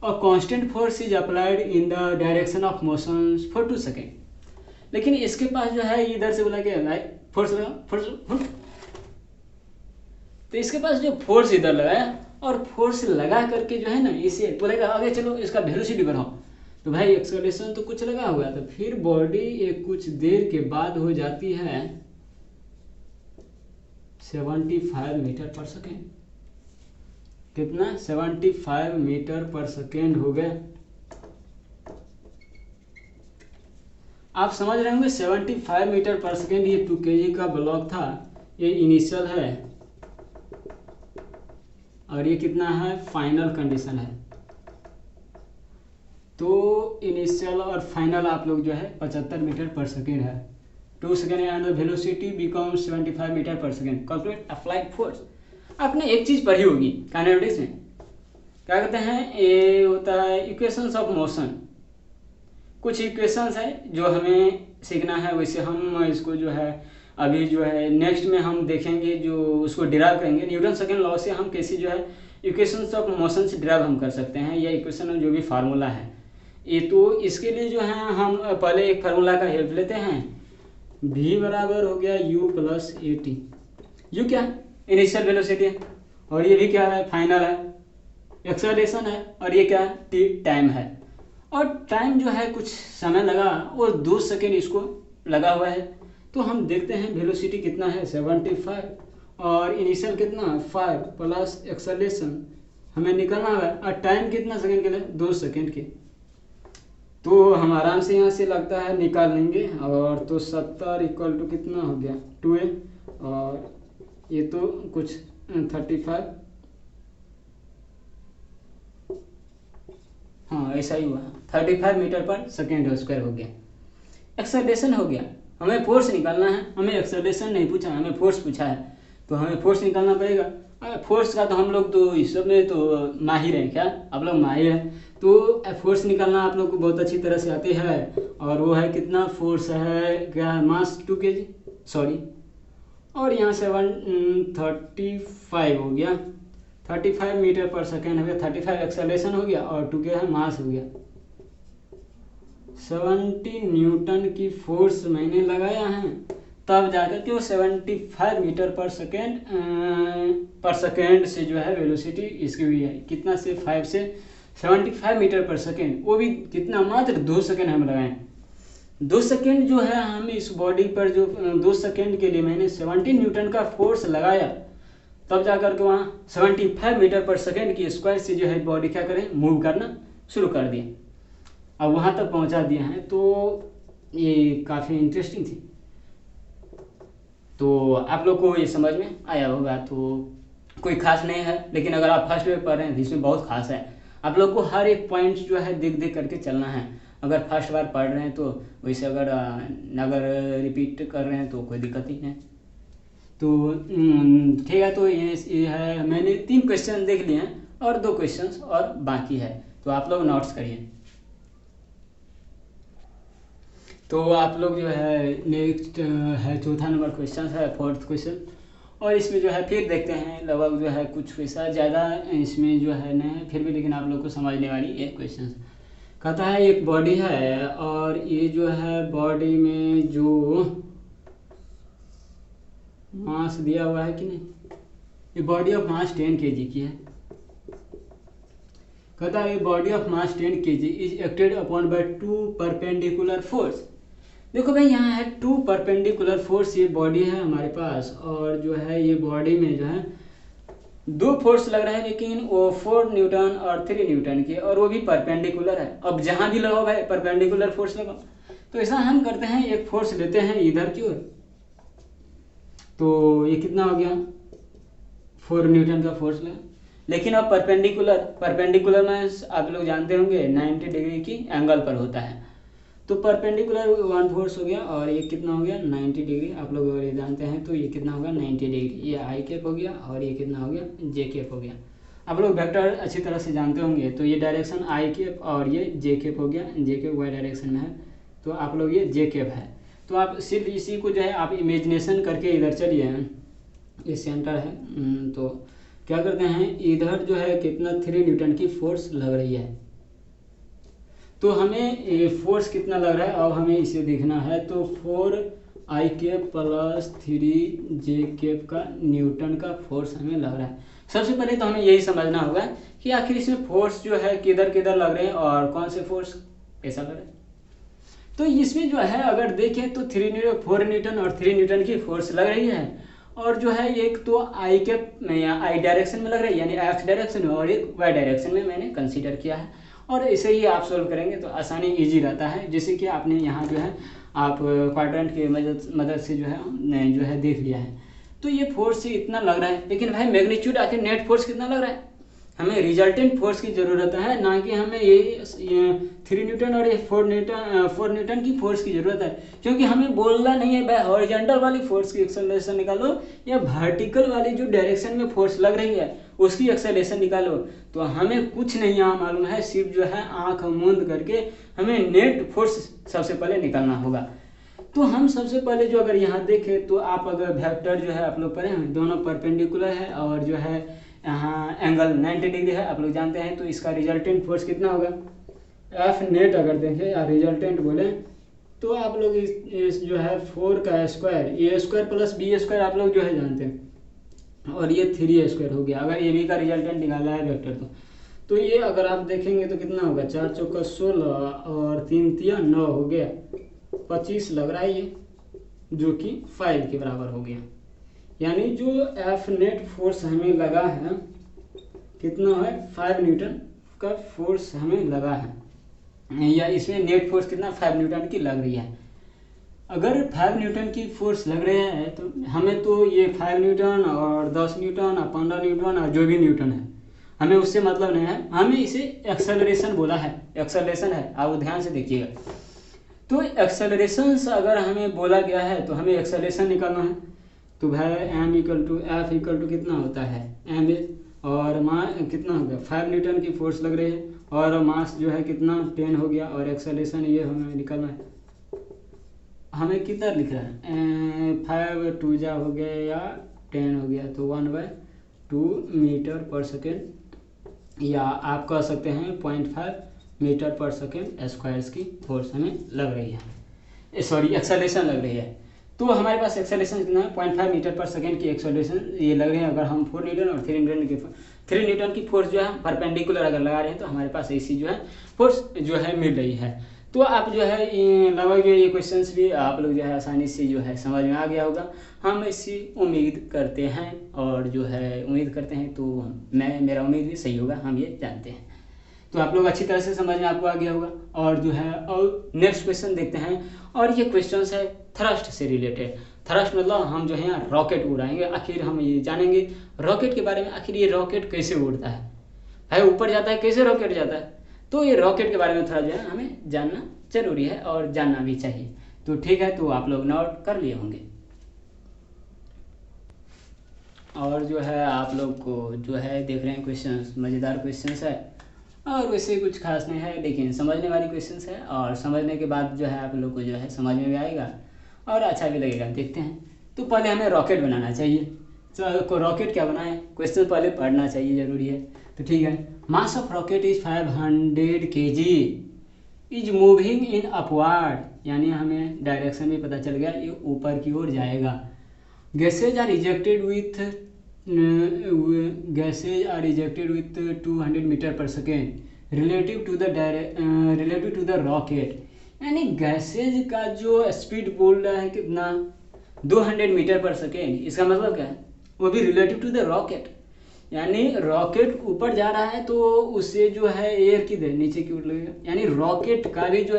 और constant force is applied in the direction of motion for 2 second. लेकिन इसके पास जो है इधर से बोला क्या है फोर्स लगा, फोर्स, तो इसके पास जो फोर्स इधर लगाया और फोर्स लगा करके जो है ना इसे बोलेगा आगे चलो इसका वेलोसिटी बढ़ाओ। तो भाई एक्सेलरेशन तो कुछ लगा हुआ था, फिर बॉडी एक कुछ देर के बाद हो जाती है 75 मीटर पर सेकेंड। कितना? 75 मीटर पर सेकेंड हो गया। आप समझ रहे होंगे 75 मीटर पर सेकेंड, ये 2 kg का ब्लॉक था, ये इनिशियल है और ये कितना है? फाइनल कंडीशन है। तो इनिशियल और फाइनल आप लोग जो है 75 मीटर पर सेकेंड है। 2 second and velocity becomes 75 metre per second. Calculate applied force. आपने एक चीज पढ़ी होगी काइनेमेटिक्स में, क्या कहते हैं, ये होता है इक्वेशंस ऑफ मोशन। कुछ इक्वेशंस है जो हमें सीखना है, वैसे हम इसको जो है अभी जो है नेक्स्ट में हम देखेंगे, जो उसको डिराइव करेंगे। न्यूटन सेकंड लॉ से हम कैसे जो है इक्वेशंस ऑफ मोशन से डिराइव हम कर सकते हैं, या इक्वेशन में जो भी फार्मूला है ये। तो इसके लिए जो है हम पहले एक फार्मूला का हेल्प लेते हैं। v बराबर हो गया u plus A T. You क्या है? इनिशियल वेलोसिटी है, और ये भी क्या है? फाइनल है, एक्सेलरेशन है, और ये क्या है? टी टाइम है। और टाइम जो है कुछ समय लगा, वो 2 सेकेंड इसको लगा हुआ है। तो हम देखते हैं वेलोसिटी कितना है 75, और इनिशियल कितना 5 प्लस एक्सेलरेशन हमें निकलना है, और टाइम कितना सेकेंड के लिए? 2 सेकेंड के। तो हम आराम से यहाँ से लगता है निकाल लेंगे। और तो 70 इक्वल टू कितना हो गया 2a, और ये तो कुछ 35, हाँ ऐसा ही हुआ, 35 मीटर पर सेकेंड स्क्वायर हो गया। एक्सेलरेशन हो गया, हमें फोर्स निकालना है। हमें एक्सेलरेशन नहीं पूछा, हमें फोर्स पूछा है, तो हमें फोर्स निकालना पड़ेगा। फोर्स का तो हम लोग तो इस सब में तो माहिर हैं। क्या आप लोग माहिर हैं? तो फोर्स निकालना आप लोग को बहुत अच्छी तरह से आती है। और वो है कितना फोर्स है, क्या है? मास 2 kg, सॉरी, और यहाँ से 135 हो गया, 35 मीटर पर सेकेंड हो गया। 35 एक्सेलरेशन हो गया, और 2 है मास हो गया। 70 न्यूटन की फोर्स मैंने लगाया है, तब जाकर के वो 75 मीटर पर सेकेंड से जो है वेलोसिटी इसकी हुई है। कितना से 5 से 75 मीटर पर सेकेंड, वो भी कितना? मात्र 2 सेकेंड हम लगाएं। 2 सेकेंड जो है हम इस बॉडी पर जो 2 सेकेंड के लिए मैंने 70 न्यूटन का फोर्स लगाया, तब जाकर के वहाँ 75 मीटर पर सेकेंड की स्क्वायर से जो है बॉडी क्या करें? मूव करना शुरू कर दिया। अब वहाँ तक पहुँचा दिया है, तो ये काफ़ी इंटरेस्टिंग थी। तो आप लोग को ये समझ में आया होगा। तो कोई खास नहीं है, लेकिन अगर आप फर्स्ट ईयर पढ़ रहे हैं तो इसमें बहुत खास है। आप लोग को हर एक पॉइंट जो है देख देख करके चलना है। अगर फर्स्ट बार पढ़ रहे हैं तो वैसे, अगर रिपीट कर रहे हैं तो कोई दिक्कत ही नहीं। तो ठीक है। तो ये है, मैंने 3 क्वेश्चन देख लिए हैं और 2 क्वेश्चन और बाकी है, तो आप लोग नोट्स करिए। तो आप लोग जो है नेक्स्ट है चौथा नंबर क्वेश्चन है, 4th क्वेश्चन। और इसमें जो है फिर देखते हैं, लगभग जो है कुछ पैसा ज़्यादा इसमें जो है ना, फिर भी लेकिन आप लोग को समझने वाली ये क्वेश्चन। कहता है एक बॉडी है, और ये जो है बॉडी में जो मास दिया हुआ है कि नहीं, ये बॉडी ऑफ मास 10 kg की है। कहता है body of mass 10 kg is acted upon bye 2 perpendicular force. देखो भाई यहाँ है 2 परपेंडिकुलर फोर्स, ये बॉडी है हमारे पास, और जो है ये बॉडी में जो है 2 फोर्स लग रहा है, लेकिन वो 4 न्यूटन और 3 न्यूटन के, और वो भी परपेंडिकुलर है। अब जहाँ भी लगाओ भाई परपेंडिकुलर फोर्स लगाओ। तो ऐसा हम करते हैं, एक फोर्स लेते हैं इधर की ओर, तो ये कितना हो गया 4 न्यूटन का फोर्स लगा। लेकिन अब परपेंडिकुलर में आप लोग जानते होंगे 90 डिग्री की एंगल पर होता है। तो परपेंडिकुलर 1 फोर्स हो गया, और ये कितना हो गया 90 डिग्री। आप लोग अगर ये जानते हैं तो ये कितना होगा 90 डिग्री। ये आई कैप हो गया, और ये कितना हो गया जे कैप हो गया। आप लोग वेक्टर अच्छी तरह से जानते होंगे, तो ये डायरेक्शन आई कैप और ये जे कैप हो गया। जे कैप वाई डायरेक्शन में है, तो आप लोग ये जे कैप है। तो आप सिर्फ इसी को जो है आप इमेजिनेशन करके इधर चलिए, ये सेंटर है। तो क्या करते हैं, इधर जो है कितना 3 न्यूटन की फोर्स लग रही है। तो हमें ये फोर्स कितना लग रहा है, अब हमें इसे देखना है। तो 4 आई कैप प्लस 3 जे कैप का न्यूटन का फोर्स हमें लग रहा है। सबसे पहले तो हमें यही समझना होगा कि आखिर इसमें फोर्स जो है किधर किधर लग रहे हैं, और कौन से फोर्स ऐसा लग रहा है। तो इसमें जो है अगर देखें तो 4 न्यूटन और 3 न्यूटन की फोर्स लग रही है, और जो है एक तो आई डायरेक्शन में लग रही है यानी एक्स डायरेक्शन में, और एक वाई डायरेक्शन में मैंने कंसीडर किया है। और इसे ही आप सोल्व करेंगे तो आसानी ईजी रहता है, जैसे कि आपने यहाँ जो है आप क्वाड्रेंट की मदद से जो है देख लिया है। तो ये फोर्स इतना लग रहा है, लेकिन भाई मैग्नीट्यूड आखिर नेट फोर्स कितना लग रहा है, हमें रिजल्टेंट फोर्स की ज़रूरत है, ना कि हमें ये 3 न्यूटन और ये 4 न्यूटन की फोर्स की ज़रूरत है। क्योंकि हमें बोलना नहीं है भाई हॉरिजॉन्टल वाली फोर्स की एक्सेलरेशन निकालो या वर्टिकल वाली जो डायरेक्शन में फोर्स लग रही है उसकी एक्सेलरेशन निकालो, तो हमें कुछ नहीं यहाँ मालूम है, सिर्फ जो है आँख मूंद करके हमें नेट फोर्स सबसे पहले निकालना होगा। तो हम सबसे पहले जो अगर यहाँ देखें तो आप अगर वेक्टर जो है आप लोग पढ़े हैं, दोनों परपेंडिकुलर है और जो है यहाँ एंगल 90 डिग्री है, आप लोग जानते हैं। तो इसका रिजल्टेंट फोर्स कितना होगा, एफ नेट अगर देखें या रिजल्टेंट बोले तो आप लोग इस जो है 4 का स्क्वायर, ए स्क्वायर प्लस बी स्क्वायर आप लोग जो है जानते हैं, और ये 3 स्क्वायर हो गया अगर ए बी का रिजल्टेंट निकाला है वेक्टर तो ये अगर आप देखेंगे तो कितना होगा, 4 चौका 16 और 3 तिया 9 हो गया, 25 लग रहा है ये, जो कि 5 के बराबर हो गया। यानी जो एफ नेट फोर्स हमें लगा है कितना है, 5 न्यूटन का फोर्स हमें लगा है, या इसमें नेट फोर्स कितना 5 न्यूटन की लग रही है। अगर 5 न्यूटन की फोर्स लग रही है तो हमें तो ये 5 न्यूटन और 10 न्यूटन और 15 न्यूटन और जो भी न्यूटन है हमें उससे मतलब नहीं है, हमें इसे एक्सेलरेशन बोला है, एक्सेलरेशन है, आप ध्यान से देखिएगा। तो एक्सेलरेशन अगर हमें बोला गया है तो हमें एक्सेलरेशन निकालना है, तो भाई M equal to F equal to कितना होता है एम ए, और कितना हो गया 5 न्यूटन की फोर्स लग रही है, और मास जो है कितना 10 हो गया, और एक्सेलरेशन ये हमें निकालना है। हमें कितना लिख रहा है 5 2 जा हो गया या 10 हो गया, तो 1/2 मीटर पर सेकेंड, या आप कह सकते हैं 0.5 मीटर पर सेकेंड स्क्वायर्स की फोर्स हमें लग रही है, सॉरी एक्सेलरेशन लग रही है। तो हमारे पास एक्सेलरेशन कितना है 0.5 मीटर पर सेकेंड की एक्सेलरेशन ये लग रही है। अगर हम 4 न्यूटन और 3 न्यूटन की फोर्स जो है परपेंडिकुलर अगर लगा रहे हैं तो हमारे पास ऐसी जो है फोर्स जो है मिल रही है। तो आप जो है लगभग ये क्वेश्चंस भी आप लोग जो है आसानी से जो है समझ में आ गया होगा, हम इसी उम्मीद करते हैं, और जो है उम्मीद करते हैं तो मेरा उम्मीद भी सही होगा, हम ये जानते हैं। तो आप लोग अच्छी तरह से समझ में आपको आ गया होगा। और जो है और नेक्स्ट क्वेश्चन देखते हैं, और ये क्वेश्चन है थ्रस्ट से रिलेटेड। थ्रस्ट मतलब हम जो है यहाँ रॉकेट उड़ाएंगे, आखिर हम ये जानेंगे रॉकेट के बारे में, आखिर ये रॉकेट कैसे उड़ता है, भाई ऊपर जाता है कैसे रॉकेट जाता है, तो ये रॉकेट के बारे में थोड़ा जो है हमें जानना जरूरी है और जानना भी चाहिए। तो ठीक है, तो आप लोग नोट कर लिए होंगे। और जो है आप लोग को जो है देख रहे हैं क्वेश्चंस मज़ेदार क्वेश्चंस है, और वैसे कुछ खास नहीं है, लेकिन समझने वाली क्वेश्चंस है, और समझने के बाद जो है आप लोग को जो है समझ में भी आएगा और अच्छा भी लगेगा। देखते हैं, तो पहले हमें रॉकेट बनाना चाहिए। तो रॉकेट क्या बनाए, क्वेश्चन पहले पढ़ना चाहिए, ज़रूरी है। तो ठीक है, mass of rocket is 500 kg, is moving in upward, यानी हमें डायरेक्शन भी पता चल गया, ये ऊपर की ओर जाएगा। Gases are ejected with 200 metre per second relative to the rocket, यानी गैसेज का जो स्पीड बोल रहा है कितना 200 मीटर पर सेकेंड, इसका मतलब क्या है, वो भी रिलेटिव टू द रॉकेट, यानी रॉकेट ऊपर जा रहा है तो उससे जो है एयर की नीचे की ओर लगेगा, यानी रॉकेट का भी जो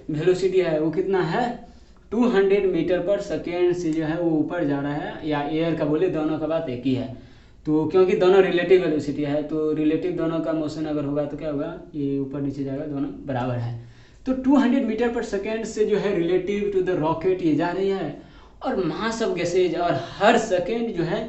वेलोसिटी है वो कितना है 200 मीटर पर सेकेंड से जो है वो ऊपर जा रहा है, या एयर का बोले दोनों का बात एक ही है। तो क्योंकि दोनों रिलेटिव वेलोसिटी है, तो रिलेटिव दोनों का मोशन अगर होगा तो क्या होगा, ये ऊपर नीचे जाएगा, दोनों बराबर है। तो 200 मीटर पर सेकेंड से जो है रिलेटिव टू द रॉकेट ये जा रही है, और मास ऑफ गैसेज, और हर सेकेंड जो है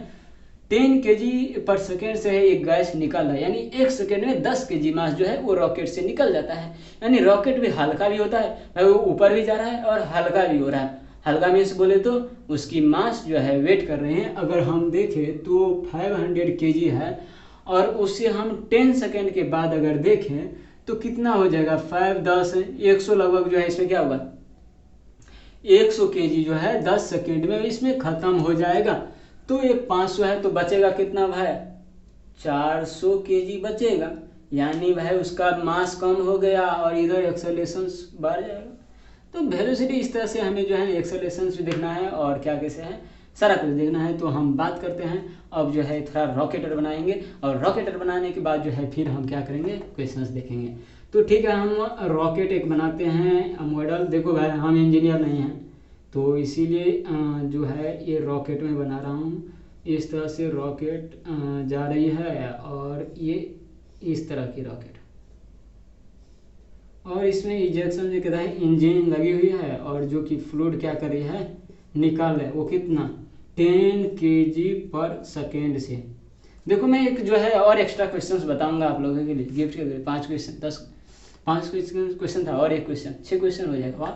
10 kg पर सेकेंड से है एक गैस निकल रहा है, यानी एक सेकेंड में 10 kg मास जो है वो रॉकेट से निकल जाता है। यानी रॉकेट भी हल्का भी होता है, वो ऊपर भी जा रहा है और हल्का भी हो रहा है। हल्का मीन्स बोले तो उसकी मास जो है वेट कर रहे हैं, अगर हम देखें तो 500 kg है, और उससे हम 10 सेकेंड के बाद अगर देखें तो कितना हो जाएगा 5 10 100 लगभग जो है इसमें क्या होगा 100 kg जो है 10 सेकेंड में इसमें ख़त्म हो जाएगा। तो ये 500 है तो बचेगा कितना भाई 400 kg बचेगा, यानी भाई उसका मास कम हो गया और इधर एक्सेलरेशन बढ़ जाएगा। तो वेलोसिटी इस तरह से हमें जो है एक्सेलरेशन भी देखना है और क्या कैसे है सारा कुछ देखना है। तो हम बात करते हैं अब जो है थोड़ा रॉकेटर बनाएंगे और रॉकेटर बनाने के बाद जो है फिर हम क्या करेंगे क्वेश्चंस देखेंगे। तो ठीक है, हम रॉकेट एक बनाते हैं मॉडल। देखो भाई हम इंजीनियर नहीं हैं तो इसीलिए जो है ये रॉकेट में बना रहा हूँ। इस तरह से रॉकेट जा रही है और ये इस तरह की रॉकेट और इसमें इजेक्शन जो कहता है इंजन लगी हुई है और जो कि फ्लूइड क्या कर रही है निकाल है वो कितना 10 kg पर सेकेंड से। देखो मैं एक जो है और एक्स्ट्रा क्वेश्चंस बताऊंगा आप लोगों के लिए गिफ्ट के लिए 5 क्वेश्चन 5 क्वेश्चन था और एक क्वेश्चन 6 क्वेश्चन हो जाएगा। वाह,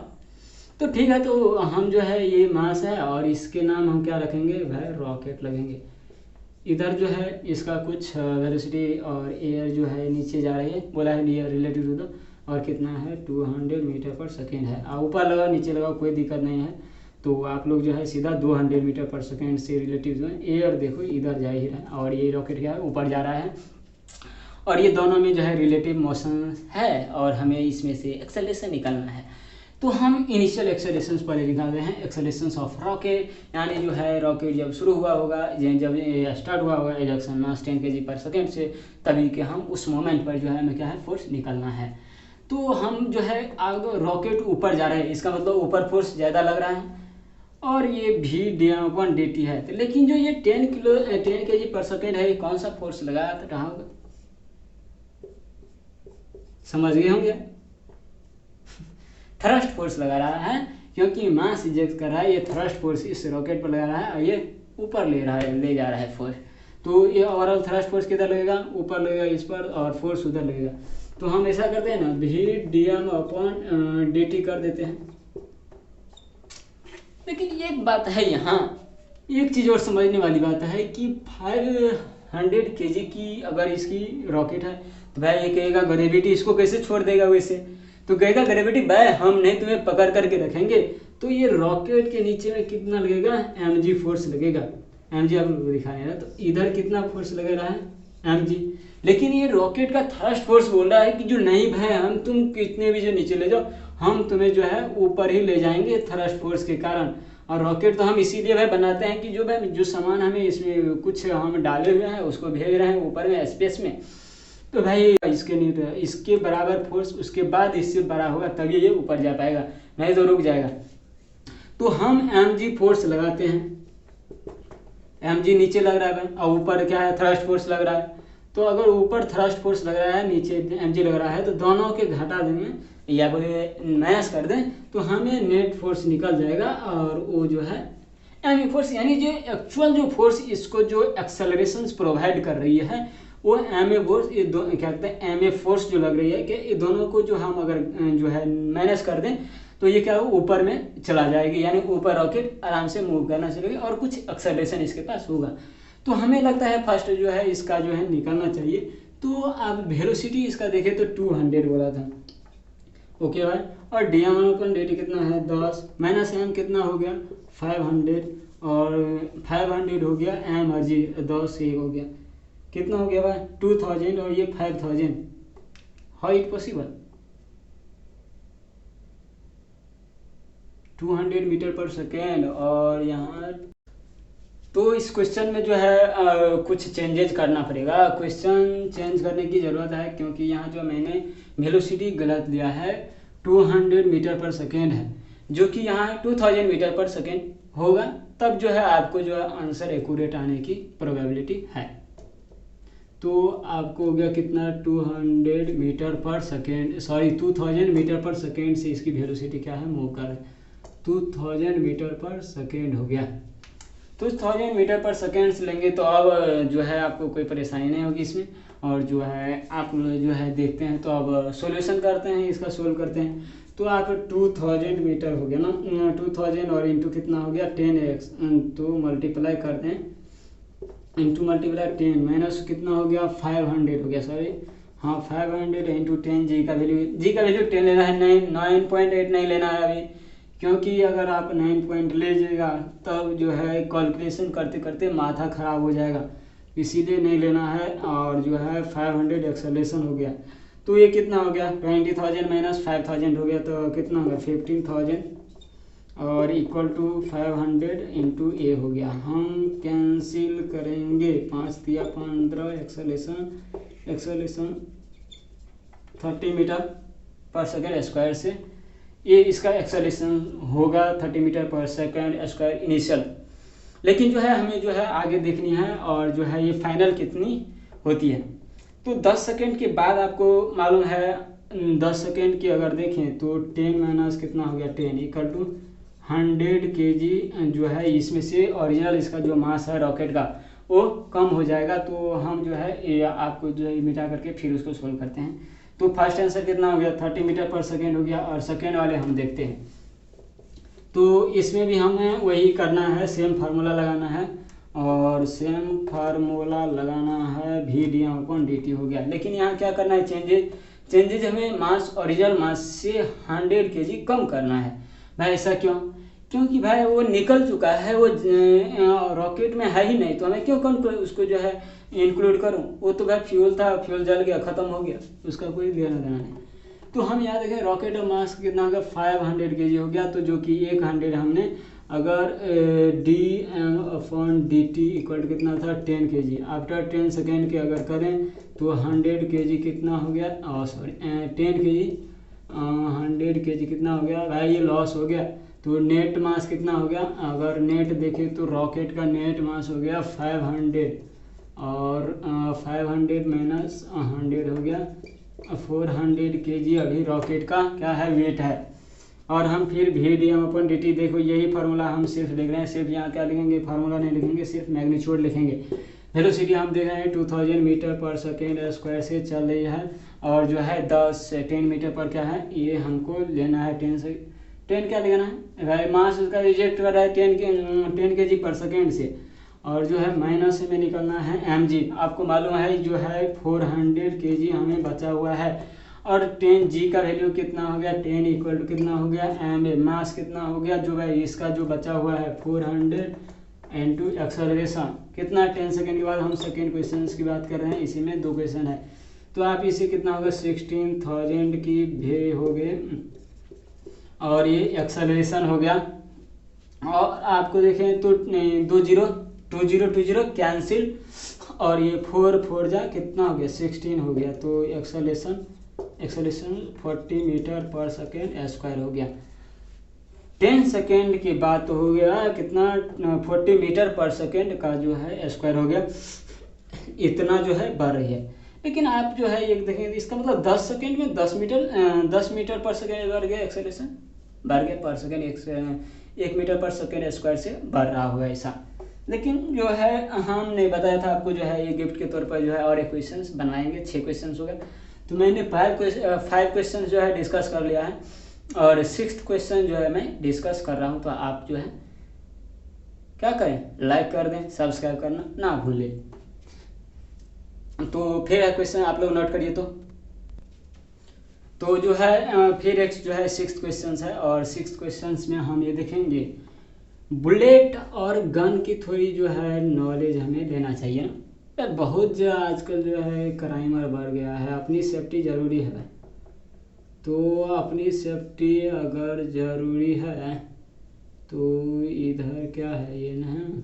तो ठीक है। तो हम जो है ये मास है और इसके नाम हम क्या रखेंगे भाई रॉकेट लगेंगे। इधर जो है इसका कुछ वेलोसिटी और एयर जो है नीचे जा रही है बोला है नियर रिलेटिव टू द और कितना है 200 मीटर पर सेकेंड है। ऊपर लगा नीचे लगा कोई दिक्कत नहीं है। तो आप लोग जो है सीधा 200 मीटर पर सेकेंड से रिलेटिव जो है एयर देखो इधर जा ही रहा है और ये रॉकेट क्या है ऊपर जा रहा है और ये दोनों में जो है रिलेटिव मोशन है और हमें इसमें से एक्सेलरेशन निकालना है। तो हम इनिशियल एक्सेलरेशंस पहले निकालते हैं। एक्सेलरेशंस ऑफ रॉकेट यानी जो है रॉकेट जब शुरू हुआ होगा जब स्टार्ट हुआ होगा इजेक्शन मास 10 kg पर सेकेंड से तभी के हम उस मोमेंट पर जो है हमें क्या है फोर्स निकालना है। तो हम जो है अगर रॉकेट ऊपर जा रहे हैं इसका मतलब ऊपर फोर्स ज़्यादा लग रहा है और ये v/dt है। तो लेकिन जो ये 10 kg पर सेकेंड है ये कौन सा फोर्स लगाया था रहा होगा समझ गए होंगे। थ्रस्ट फोर्स लगा रहा है क्योंकि मास इजेक्ट कर रहा है ये थ्रस्ट फोर्स इस रॉकेट पर लगा रहा है और ये ऊपर ले जा रहा है फोर्स। तो ये ओवरऑल थ्रस्ट फोर्स किधर लगेगा ऊपर लगेगा इस पर और फोर्स उधर लगेगा। तो हम ऐसा करते हैं ना v/dt कर देते हैं। लेकिन एक बात है यहाँ एक चीज़ और समझने वाली बात है कि 500 kg की अगर इसकी रॉकेट है तो भाई ये कहेगा ग्रेविटी इसको कैसे छोड़ देगा वैसे। तो कहेगा ग्रेविटी भाई हम नहीं तुम्हें पकड़ करके रखेंगे। तो ये रॉकेट के नीचे में कितना लगेगा mg फोर्स लगेगा। mg आप लोग दिखा रहे हैं तो इधर कितना फोर्स लग रहा है mg। लेकिन ये रॉकेट का थ्रस्ट फोर्स बोल रहा है कि जो नहीं भाई हम तुम कितने भी जो नीचे ले जाओ हम तुम्हें जो है ऊपर ही ले जाएंगे थ्रस्ट फोर्स के कारण। और रॉकेट तो हम इसीलिए भाई बनाते हैं कि जो भाई जो सामान हमें इसमें कुछ हम डाले हुए हैं उसको भेज रहे हैं ऊपर में स्पेस में। तो भाई इसके नहीं इसके बराबर फोर्स उसके बाद इससे बड़ा होगा तभी ये ऊपर जा पाएगा नहीं तो रुक जाएगा। तो हम mg फोर्स लगाते हैं। mg नीचे लग रहा है भाई और ऊपर क्या है थ्रस्ट फोर्स लग रहा है। तो अगर ऊपर थ्रस्ट फोर्स लग रहा है नीचे mg लग रहा है तो दोनों के घटा देंगे या बोले माइनस कर दें तो हमें नेट फोर्स निकल जाएगा और वो जो है एम फोर्स यानी जो एक्चुअल जो फोर्स इसको जो एक्सेलरेशन प्रोवाइड कर रही है वो एम ए फोर्स ये दो क्या कहते हैं एम ए फोर्स जो लग रही है कि ये दोनों को जो हम अगर जो है माइनस कर दें तो ये क्या हो ऊपर में चला जाएगी यानी ऊपर रॉकेट आराम से मूव करना चलेगी और कुछ एक्सेलरेशन इसके पास होगा। तो हमें लगता है फर्स्ट जो है इसका जो है निकलना चाहिए। तो आप वेलोसिटी इसका देखें तो 200 बोला था ओके भाई और d/dt कितना है 10 माइनस m कितना हो गया 500 और 500 हो गया mg 10 से हो गया कितना हो गया भाई 2000 और ये 5000 how it possible 200 metre per second. और यहाँ तो इस क्वेश्चन में जो है कुछ चेंजेज करना पड़ेगा। क्वेश्चन चेंज करने की ज़रूरत है क्योंकि यहाँ जो मैंने वेलोसिटी गलत दिया है 200 मीटर पर सेकेंड है जो कि यहाँ 2000 मीटर पर सेकेंड होगा तब जो है आपको जो है आंसर एक्यूरेट आने की प्रोबेबिलिटी है। तो आपको हो गया कितना 200 metre per second 2000 metre per second से इसकी वेलोसिटी क्या है मूव कर रहा है 2000 मीटर पर सेकेंड हो गया। तो 1000 मीटर पर सेकेंड से लेंगे तो अब जो है आपको कोई परेशानी नहीं होगी इसमें। और जो है आप जो है देखते हैं तो अब सॉल्यूशन करते हैं इसका सोल्व करते हैं। तो आप 2000 मीटर हो गया ना 2000 और इंटू कितना हो गया 10x तो मल्टीप्लाई करते हैं इंटू मल्टीप्लाई 10 माइनस कितना हो गया 500 हो गया सॉरी हाँ 500 इंटू 10 जी का वैल्यू 10 लेना है 9.8 नहीं लेना है अभी क्योंकि अगर आप 9 पॉइंट ले जाएगा तब जो है कैलकुलेशन करते करते माथा खराब हो जाएगा। इसीलिए नहीं लेना है। और जो है 500 एक्सेलरेशन हो गया, तो ये कितना हो गया 20,000 माइनस 5,000 हो गया, तो कितना होगा 15,000 और इक्वल टू 500 इंटू ए हो गया। हम कैंसिल करेंगे, 5 दिया 15 acceleration 30 metre per second square से, ये इसका एक्सेलरेशन होगा 30 metre per second square initial. लेकिन जो है हमें जो है आगे देखनी है और जो है ये फाइनल कितनी होती है। तो 10 सेकेंड के बाद आपको मालूम है 10 सेकेंड की अगर देखें तो 10 माइनस कितना हो गया 10 इक्वल टू 100 kg जो है इसमें से ओरिजिनल इसका जो मास है रॉकेट का वो कम हो जाएगा। तो हम जो है ये आपको जो है मिटा करके फिर उसको सोल्व करते हैं। तो फर्स्ट आंसर कितना हो गया 30 मीटर पर सेकेंड हो गया, और सेकेंड वाले हम देखते हैं। तो इसमें भी हमें वही करना है, सेम फार्मूला लगाना है, और सेम फार्मूला लगाना है V/dt हो गया। लेकिन यहाँ क्या करना है, चेंजेज हमें मास ओरिजिनल मास से 100 kg कम करना है। भाई ऐसा क्यों? क्योंकि भाई वो निकल चुका है, वो रॉकेट में है ही नहीं, तो हमें क्यों कम उसको जो है इंक्लूड करूँ? वो तो भाई फ्यूल था, फ्यूल जल गया, ख़त्म हो गया, उसका कोई लेना देना नहीं। तो हम यहाँ देखें रॉकेट का मास कितना हो गया 500 kg हो गया, तो जो कि 100 हमने अगर dm/dt इक्वल कितना था 10 kg, आफ्टर 10 सेकेंड के अगर करें तो 100 kg कितना हो गया, सॉरी 10 kg 100 kg कितना हो गया भाई, ये लॉस हो गया। तो नेट मास कितना हो गया, अगर नेट देखें तो रॉकेट का नेट मास हो गया 500 और 500 माइनस 100 हो गया 400 kg अभी रॉकेट का क्या है वेट है। और हम फिर V/dt देखो यही फार्मूला हम सिर्फ लिख रहे हैं, सिर्फ यहाँ क्या लिखेंगे फार्मूला नहीं लिखेंगे, सिर्फ मैग्नीट्यूड लिखेंगे। वेलोसिटी हम देख रहे हैं 2000 मीटर पर सेकेंड स्क्वायर से चल रही है, और जो है 10 मीटर पर क्या है ये हमको लेना है 10 क्या लेना है भाई, मास उसका रिजेक्ट कर रहा है 10 kg पर सेकेंड से, और जो है माइनस में निकलना है mg। आपको मालूम है जो है 400 kg हमें बचा हुआ है, और 10g का वैल्यू कितना हो गया 10 इक्वल टू कितना हो गया ma, मास कितना हो गया जो भाई इसका जो बचा हुआ है 400 इंटू एक्सेलरेशन कितना 10 सेकेंड के बाद हम सेकेंड क्वेश्चन की बात कर रहे हैं, इसी में 2 क्वेश्चन है। तो आप इसे कितना होगा 16,000 की भे हो गए, और ये एक्सेलरेशन हो गया। और आपको देखें तो 20 कैंसिल, और ये 4 जा कितना हो गया 16 हो गया, तो acceleration 40 metre per second square हो गया। 10 सेकेंड के बाद तो हो गया कितना 40 मीटर पर सेकेंड का जो है स्क्वायर हो गया, इतना जो है बढ़ रही है। लेकिन आप जो है एक देखेंगे इसका मतलब 10 सेकेंड में 10 मीटर पर सेकेंड बढ़ गया, एक्सेलरेशन बढ़ गया पर second 1 metre per second square से बढ़ रहा होगा ऐसा। लेकिन जो है हमने बताया था आपको जो है ये गिफ्ट के तौर पर जो है और एक क्वेश्चन बनाएंगे, 6 क्वेश्चन हो गए। तो मैंने 5 क्वेश्चन जो है डिस्कस कर लिया है, और 6th क्वेश्चन जो है मैं डिस्कस कर रहा हूँ। तो आप जो है क्या करें, लाइक कर दें, सब्सक्राइब करना ना भूलें। तो फिर क्वेश्चन आप लोग नोट करिए। तो जो है फिर एक जो है 6th क्वेश्चन है, और 6th क्वेश्चन में हम ये देखेंगे बुलेट और गन की थोड़ी जो है नॉलेज हमें लेना चाहिए ना। बहुत जो आजकल जो है क्राइमर बढ़ गया है, अपनी सेफ्टी ज़रूरी है। तो अपनी सेफ्टी अगर ज़रूरी है तो इधर क्या है ये ना,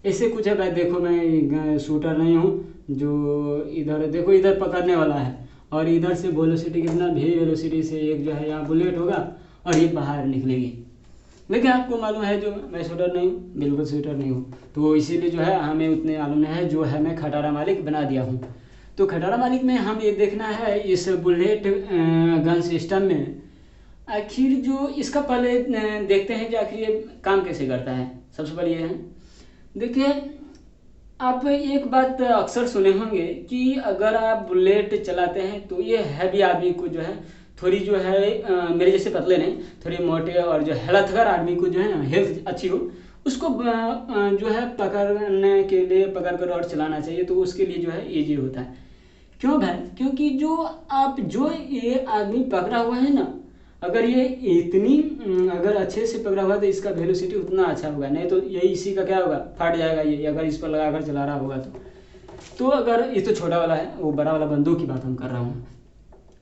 ऐसे कुछ है भाई। देखो मैं शूटर नहीं हूँ, जो इधर देखो इधर पकड़ने वाला है, और इधर से वेलोसिटी कितना भी वेलोसिटी से एक जो है यहाँ बुलेट होगा और ये बाहर निकलेगी। लेकिन आपको मालूम है जो मैं शूटर नहीं हूँ, बिल्कुल शूटर नहीं हूँ, तो इसीलिए जो है हमें उतने मालूम है जो है मैं खटारा मालिक बना दिया हूँ। तो खटारा मालिक में हम ये देखना है इस बुलेट गन सिस्टम में आखिर जो इसका पहले देखते हैं जो आखिर ये काम कैसे करता है। सबसे पहले ये है, देखिए आप एक बात अक्सर सुने होंगे कि अगर आप बुलेट चलाते हैं तो ये हैवी आदमी को जो है थोड़ी जो है मेरे जैसे पतले नहीं, थोड़े मोटे और जो हेल्थगर आदमी को जो है ना हेल्थ अच्छी हो उसको जो है पकड़ने के लिए पकड़ कर और चलाना चाहिए, तो उसके लिए जो है ईजी होता है। क्यों भाई? क्योंकि जो ये आदमी पकड़ा हुआ है ना, अगर ये इतनी अगर अच्छे से पकड़ा हुआ तो इसका वेलोसिटी उतना अच्छा होगा, नहीं तो यही इसी का क्या होगा, फट जाएगा ये अगर इस पर लगाकर चला रहा होगा तो अगर ये तो छोटा वाला है, वो बड़ा वाला बंदूक की बात हम कर रहा हूँ।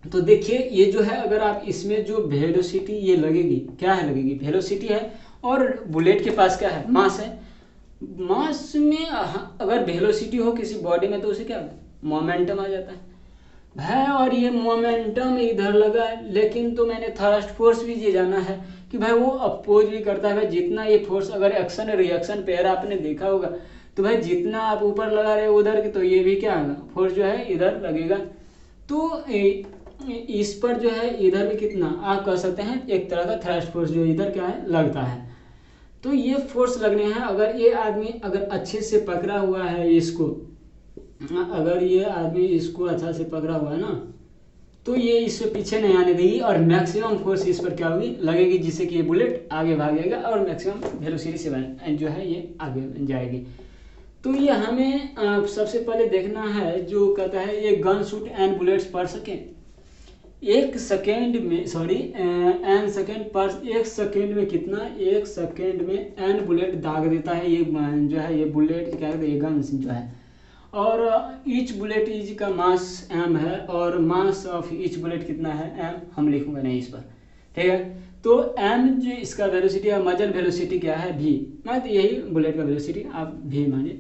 तो देखिए ये जो है अगर आप इसमें जो वेलोसिटी ये लगेगी, क्या है लगेगी, वेलोसिटी है, और बुलेट के पास क्या है, मास है। मास में अगर वेलोसिटी हो किसी बॉडी में तो उसे क्या मोमेंटम आ जाता है भाई, और ये मोमेंटम इधर लगा है, लेकिन तो मैंने थर्स्ट फोर्स भी ये जाना है कि भाई वो अपोज भी करता है भाई, जितना ये फोर्स अगर एक्शन रिएक्शन पेयर आपने देखा होगा तो भाई जितना आप ऊपर लगा रहे हो उधर की, तो ये भी क्या होगा, फोर्स जो है इधर लगेगा। तो इस पर जो है इधर भी कितना आप कह सकते हैं एक तरह का थ्रस्ट फोर्स जो इधर क्या है लगता है। तो ये फोर्स लगने हैं, अगर ये आदमी अगर अच्छे से पकड़ा हुआ है इसको, अगर ये आदमी इसको अच्छा से पकड़ा हुआ है ना, तो ये इससे पीछे नहीं आने देगी और मैक्सिमम फोर्स इस पर क्या होगी लगेगी, जिससे कि ये बुलेट आगे भागेगा और मैक्सिमम वेलोसिटी से जो है ये आगे जाएगी। तो ये हमें सबसे पहले देखना है जो कहता है ये गन शूट एंड बुलेट्स पर सेकेंड, एक सेकेंड में सॉरी एन सेकेंड पर, एक सेकेंड में कितना, एक सेकेंड में एन बुलेट दाग देता है ये जो है ये बुलेट क्या कहते हैं ये गन जो है, और ईच बुलेट इज का मास एम है और मास ऑफ ईच बुलेट कितना है एम, हम लिखूंगा नहीं इस पर, ठीक है। तो एम जो इसका वेलोसिटी है, मजल वेलोसिटी क्या है भी, मान तो यही बुलेट का वेलोसिटी आप भी मानिए।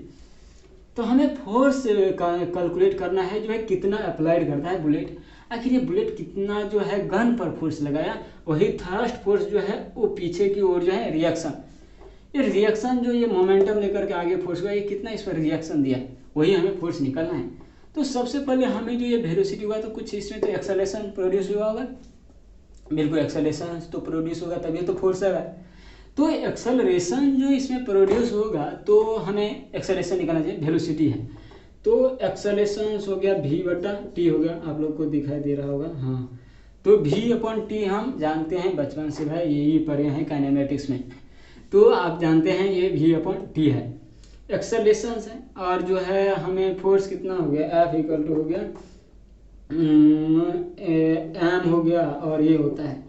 तो हमें फोर्स कैलकुलेट करना है जो है कितना अप्लाइड करता है बुलेट, आखिर ये बुलेट कितना जो है गन पर फोर्स लगाया, वही थर्स्ट फोर्स जो है वो पीछे की ओर जो है रिएक्शन, ये रिएक्शन जो ये मोमेंटम लेकर के आगे फोर्स हुआ, ये कितना इस पर रिएक्शन दिया, वही हमें फोर्स निकालना है। तो सबसे पहले हमें जो ये वेलोसिटी हुआ तो कुछ इसमें तो एक्सेलरेशन प्रोड्यूस हुआ होगा, बिल्कुल एक्सेलरेशन तो प्रोड्यूस होगा तभी तो फोर्स आएगा। तो एक्सेलरेशन जो इसमें प्रोड्यूस होगा तो हमें एक्सेलरेशन निकालना चाहिए, वेलोसिटी है तो एक्सेलरेशन हो गया v बटा टी हो गया, आप लोग को दिखाई दे रहा होगा, हाँ। तो v अपॉन टी हम जानते हैं बचपन से भाई, यही पढ़े हैं काइनेमेटिक्स में, तो आप जानते हैं ये v अपॉन टी है, एक्सेलरेशन है। और जो है हमें फोर्स कितना हो गया, F इक्वल टू हो गया m हो गया और ये होता है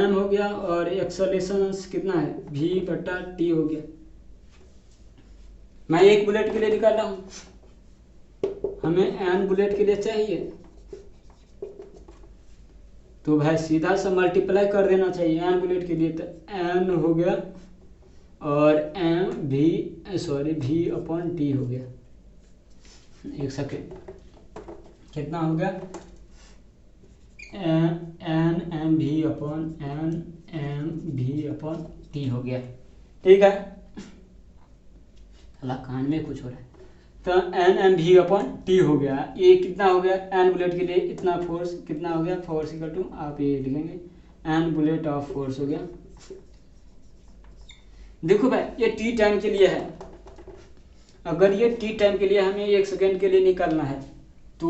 m हो गया, और एक्सेलरेशन कितना है v बटा टी हो गया। मैं एक बुलेट के लिए निकाल रहा हूँ, हमें n बुलेट के लिए चाहिए तो भाई सीधा सा मल्टीप्लाई कर देना चाहिए n बुलेट के लिए, तो n हो गया और v अपॉन टी हो गया, एक सेकेंड कितना हो गया एम वी अपॉन टी हो गया, ठीक है। अल्लाह कान में कुछ हो रहा है, तो एन वी अपॉन टी हो गया, ये कितना हो गया एन बुलेट के लिए इतना फोर्स कितना हो गया, फोर्स इक्वल टू आप ये लिखेंगे एन बुलेट ऑफ फोर्स हो गया। देखो भाई ये टी टाइम के लिए है, अगर ये टी टाइम के लिए हमें 1 सेकेंड के लिए निकालना है तो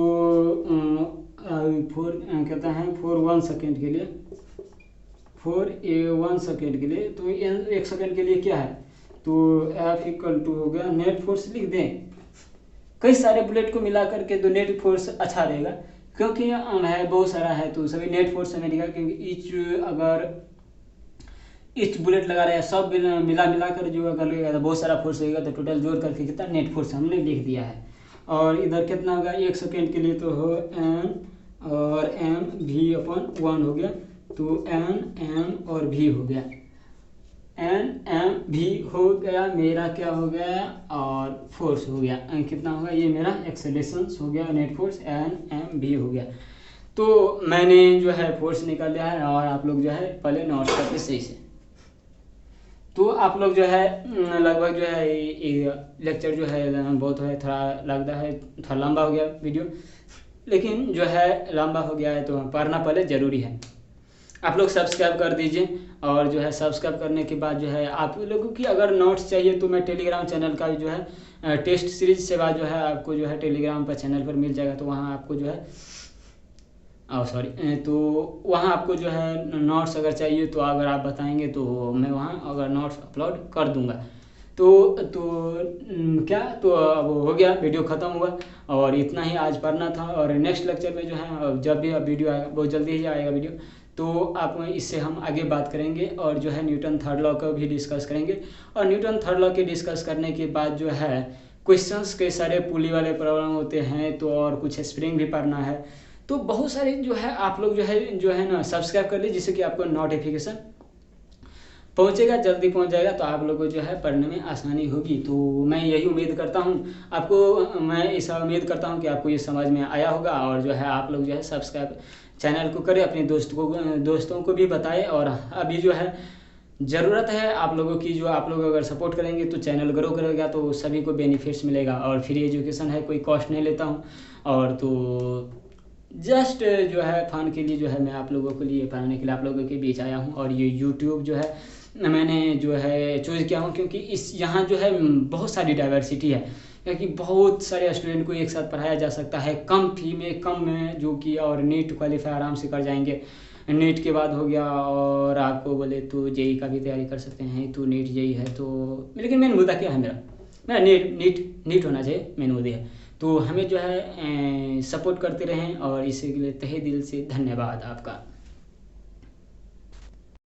कहता है 1 सेकेंड के लिए 1 सेकेंड के लिए, तो 1 सेकेंड के लिए क्या है, तो F इक्वल टू हो गया नेट फोर्स लिख दें, कई सारे बुलेट को मिला करके तो नेट फोर्स अच्छा रहेगा, क्योंकि है बहुत सारा है तो सभी नेट फोर्स हमें दिखा, क्योंकि अगर ईच बुलेट लगा रहे हैं सब मिला कर जो अगर लगेगा तो बहुत सारा फोर्स लगेगा, तो टोटल जोड़ करके कितना नेट फोर्स हमने लिख दिया है। और इधर कितना होगा 1 सेकेंड के लिए तो हो एन और एम वी अपॉन 1 हो गया, तो एन एम और वी हो गया, एन एम वी हो गया मेरा क्या हो गया और फोर्स हो गया, कितना होगा ये मेरा एक्सेलरेशन हो गया, net force N M V हो गया। तो मैंने जो है फोर्स निकाल लिया है, और आप लोग जो है पहले नोट करके सही से, तो आप लोग जो है लगभग जो है लेक्चर जो है बहुत है थोड़ा लगता है थोड़ा लंबा हो गया वीडियो, लेकिन जो है लंबा हो गया है तो पढ़ना पहले ज़रूरी है। आप लोग सब्सक्राइब कर दीजिए, और जो है सब्सक्राइब करने के बाद जो है आप लोगों की अगर नोट्स चाहिए तो मैं टेलीग्राम चैनल का जो है टेस्ट सीरीज से बाद जो है आपको जो है टेलीग्राम पर चैनल पर मिल जाएगा, तो वहाँ आपको जो है तो वहाँ आपको जो है नोट्स अगर चाहिए तो अगर आप बताएंगे तो मैं वहाँ अगर नोट्स अपलोड कर दूँगा। तो क्या तो अब हो गया, वीडियो ख़त्म हुआ, और इतना ही आज पढ़ना था। और नेक्स्ट लेक्चर में जो है जब भी वीडियो आएगा बहुत जल्दी ही आएगा वीडियो, तो आप इससे हम आगे बात करेंगे और जो है न्यूटन थर्ड लॉ का भी डिस्कस करेंगे। और न्यूटन थर्ड लॉ के डिस्कस करने के बाद जो है क्वेश्चंस के सारे पुली वाले प्रॉब्लम होते हैं, तो और कुछ स्प्रिंग भी पढ़ना है, तो बहुत सारे जो है आप लोग जो है ना सब्सक्राइब कर लीजिए, जिससे कि आपको नोटिफिकेशन पहुंचेगा, जल्दी पहुंच जाएगा, तो आप लोगों को जो है पढ़ने में आसानी होगी। तो मैं यही उम्मीद करता हूं आपको, मैं ऐसा उम्मीद करता हूं कि आपको ये समझ में आया होगा, और जो है आप लोग जो है सब्सक्राइब चैनल को करें, अपने दोस्तों को भी बताएं। और अभी जो है ज़रूरत है आप लोगों की, जो आप लोग अगर सपोर्ट करेंगे तो चैनल ग्रो करेगा, तो सभी को बेनिफिट्स मिलेगा। और फ्री एजुकेशन है, कोई कॉस्ट नहीं लेता हूँ, और तो जस्ट जो है फन के लिए जो है मैं आप लोगों के लिए पढ़ाने के लिए आप लोगों के बीच आया हूँ। और ये यूट्यूब जो है मैंने जो है चूज़ किया हूँ, क्योंकि यहाँ जो है बहुत सारी डाइवर्सिटी है, क्योंकि बहुत सारे स्टूडेंट को एक साथ पढ़ाया जा सकता है कम फी में, कम में, जो कि और नीट क्वालिफाई आराम से कर जाएंगे। नीट के बाद हो गया, और आपको बोले तो जेई का भी तैयारी कर सकते हैं, तो नीट जेई है तो, लेकिन मेन मुद्दा क्या है मेरा नीट होना चाहिए, मेन मुद्दा है। तो हमें जो है सपोर्ट करते रहें, और इसके लिए तहे दिल से धन्यवाद आपका।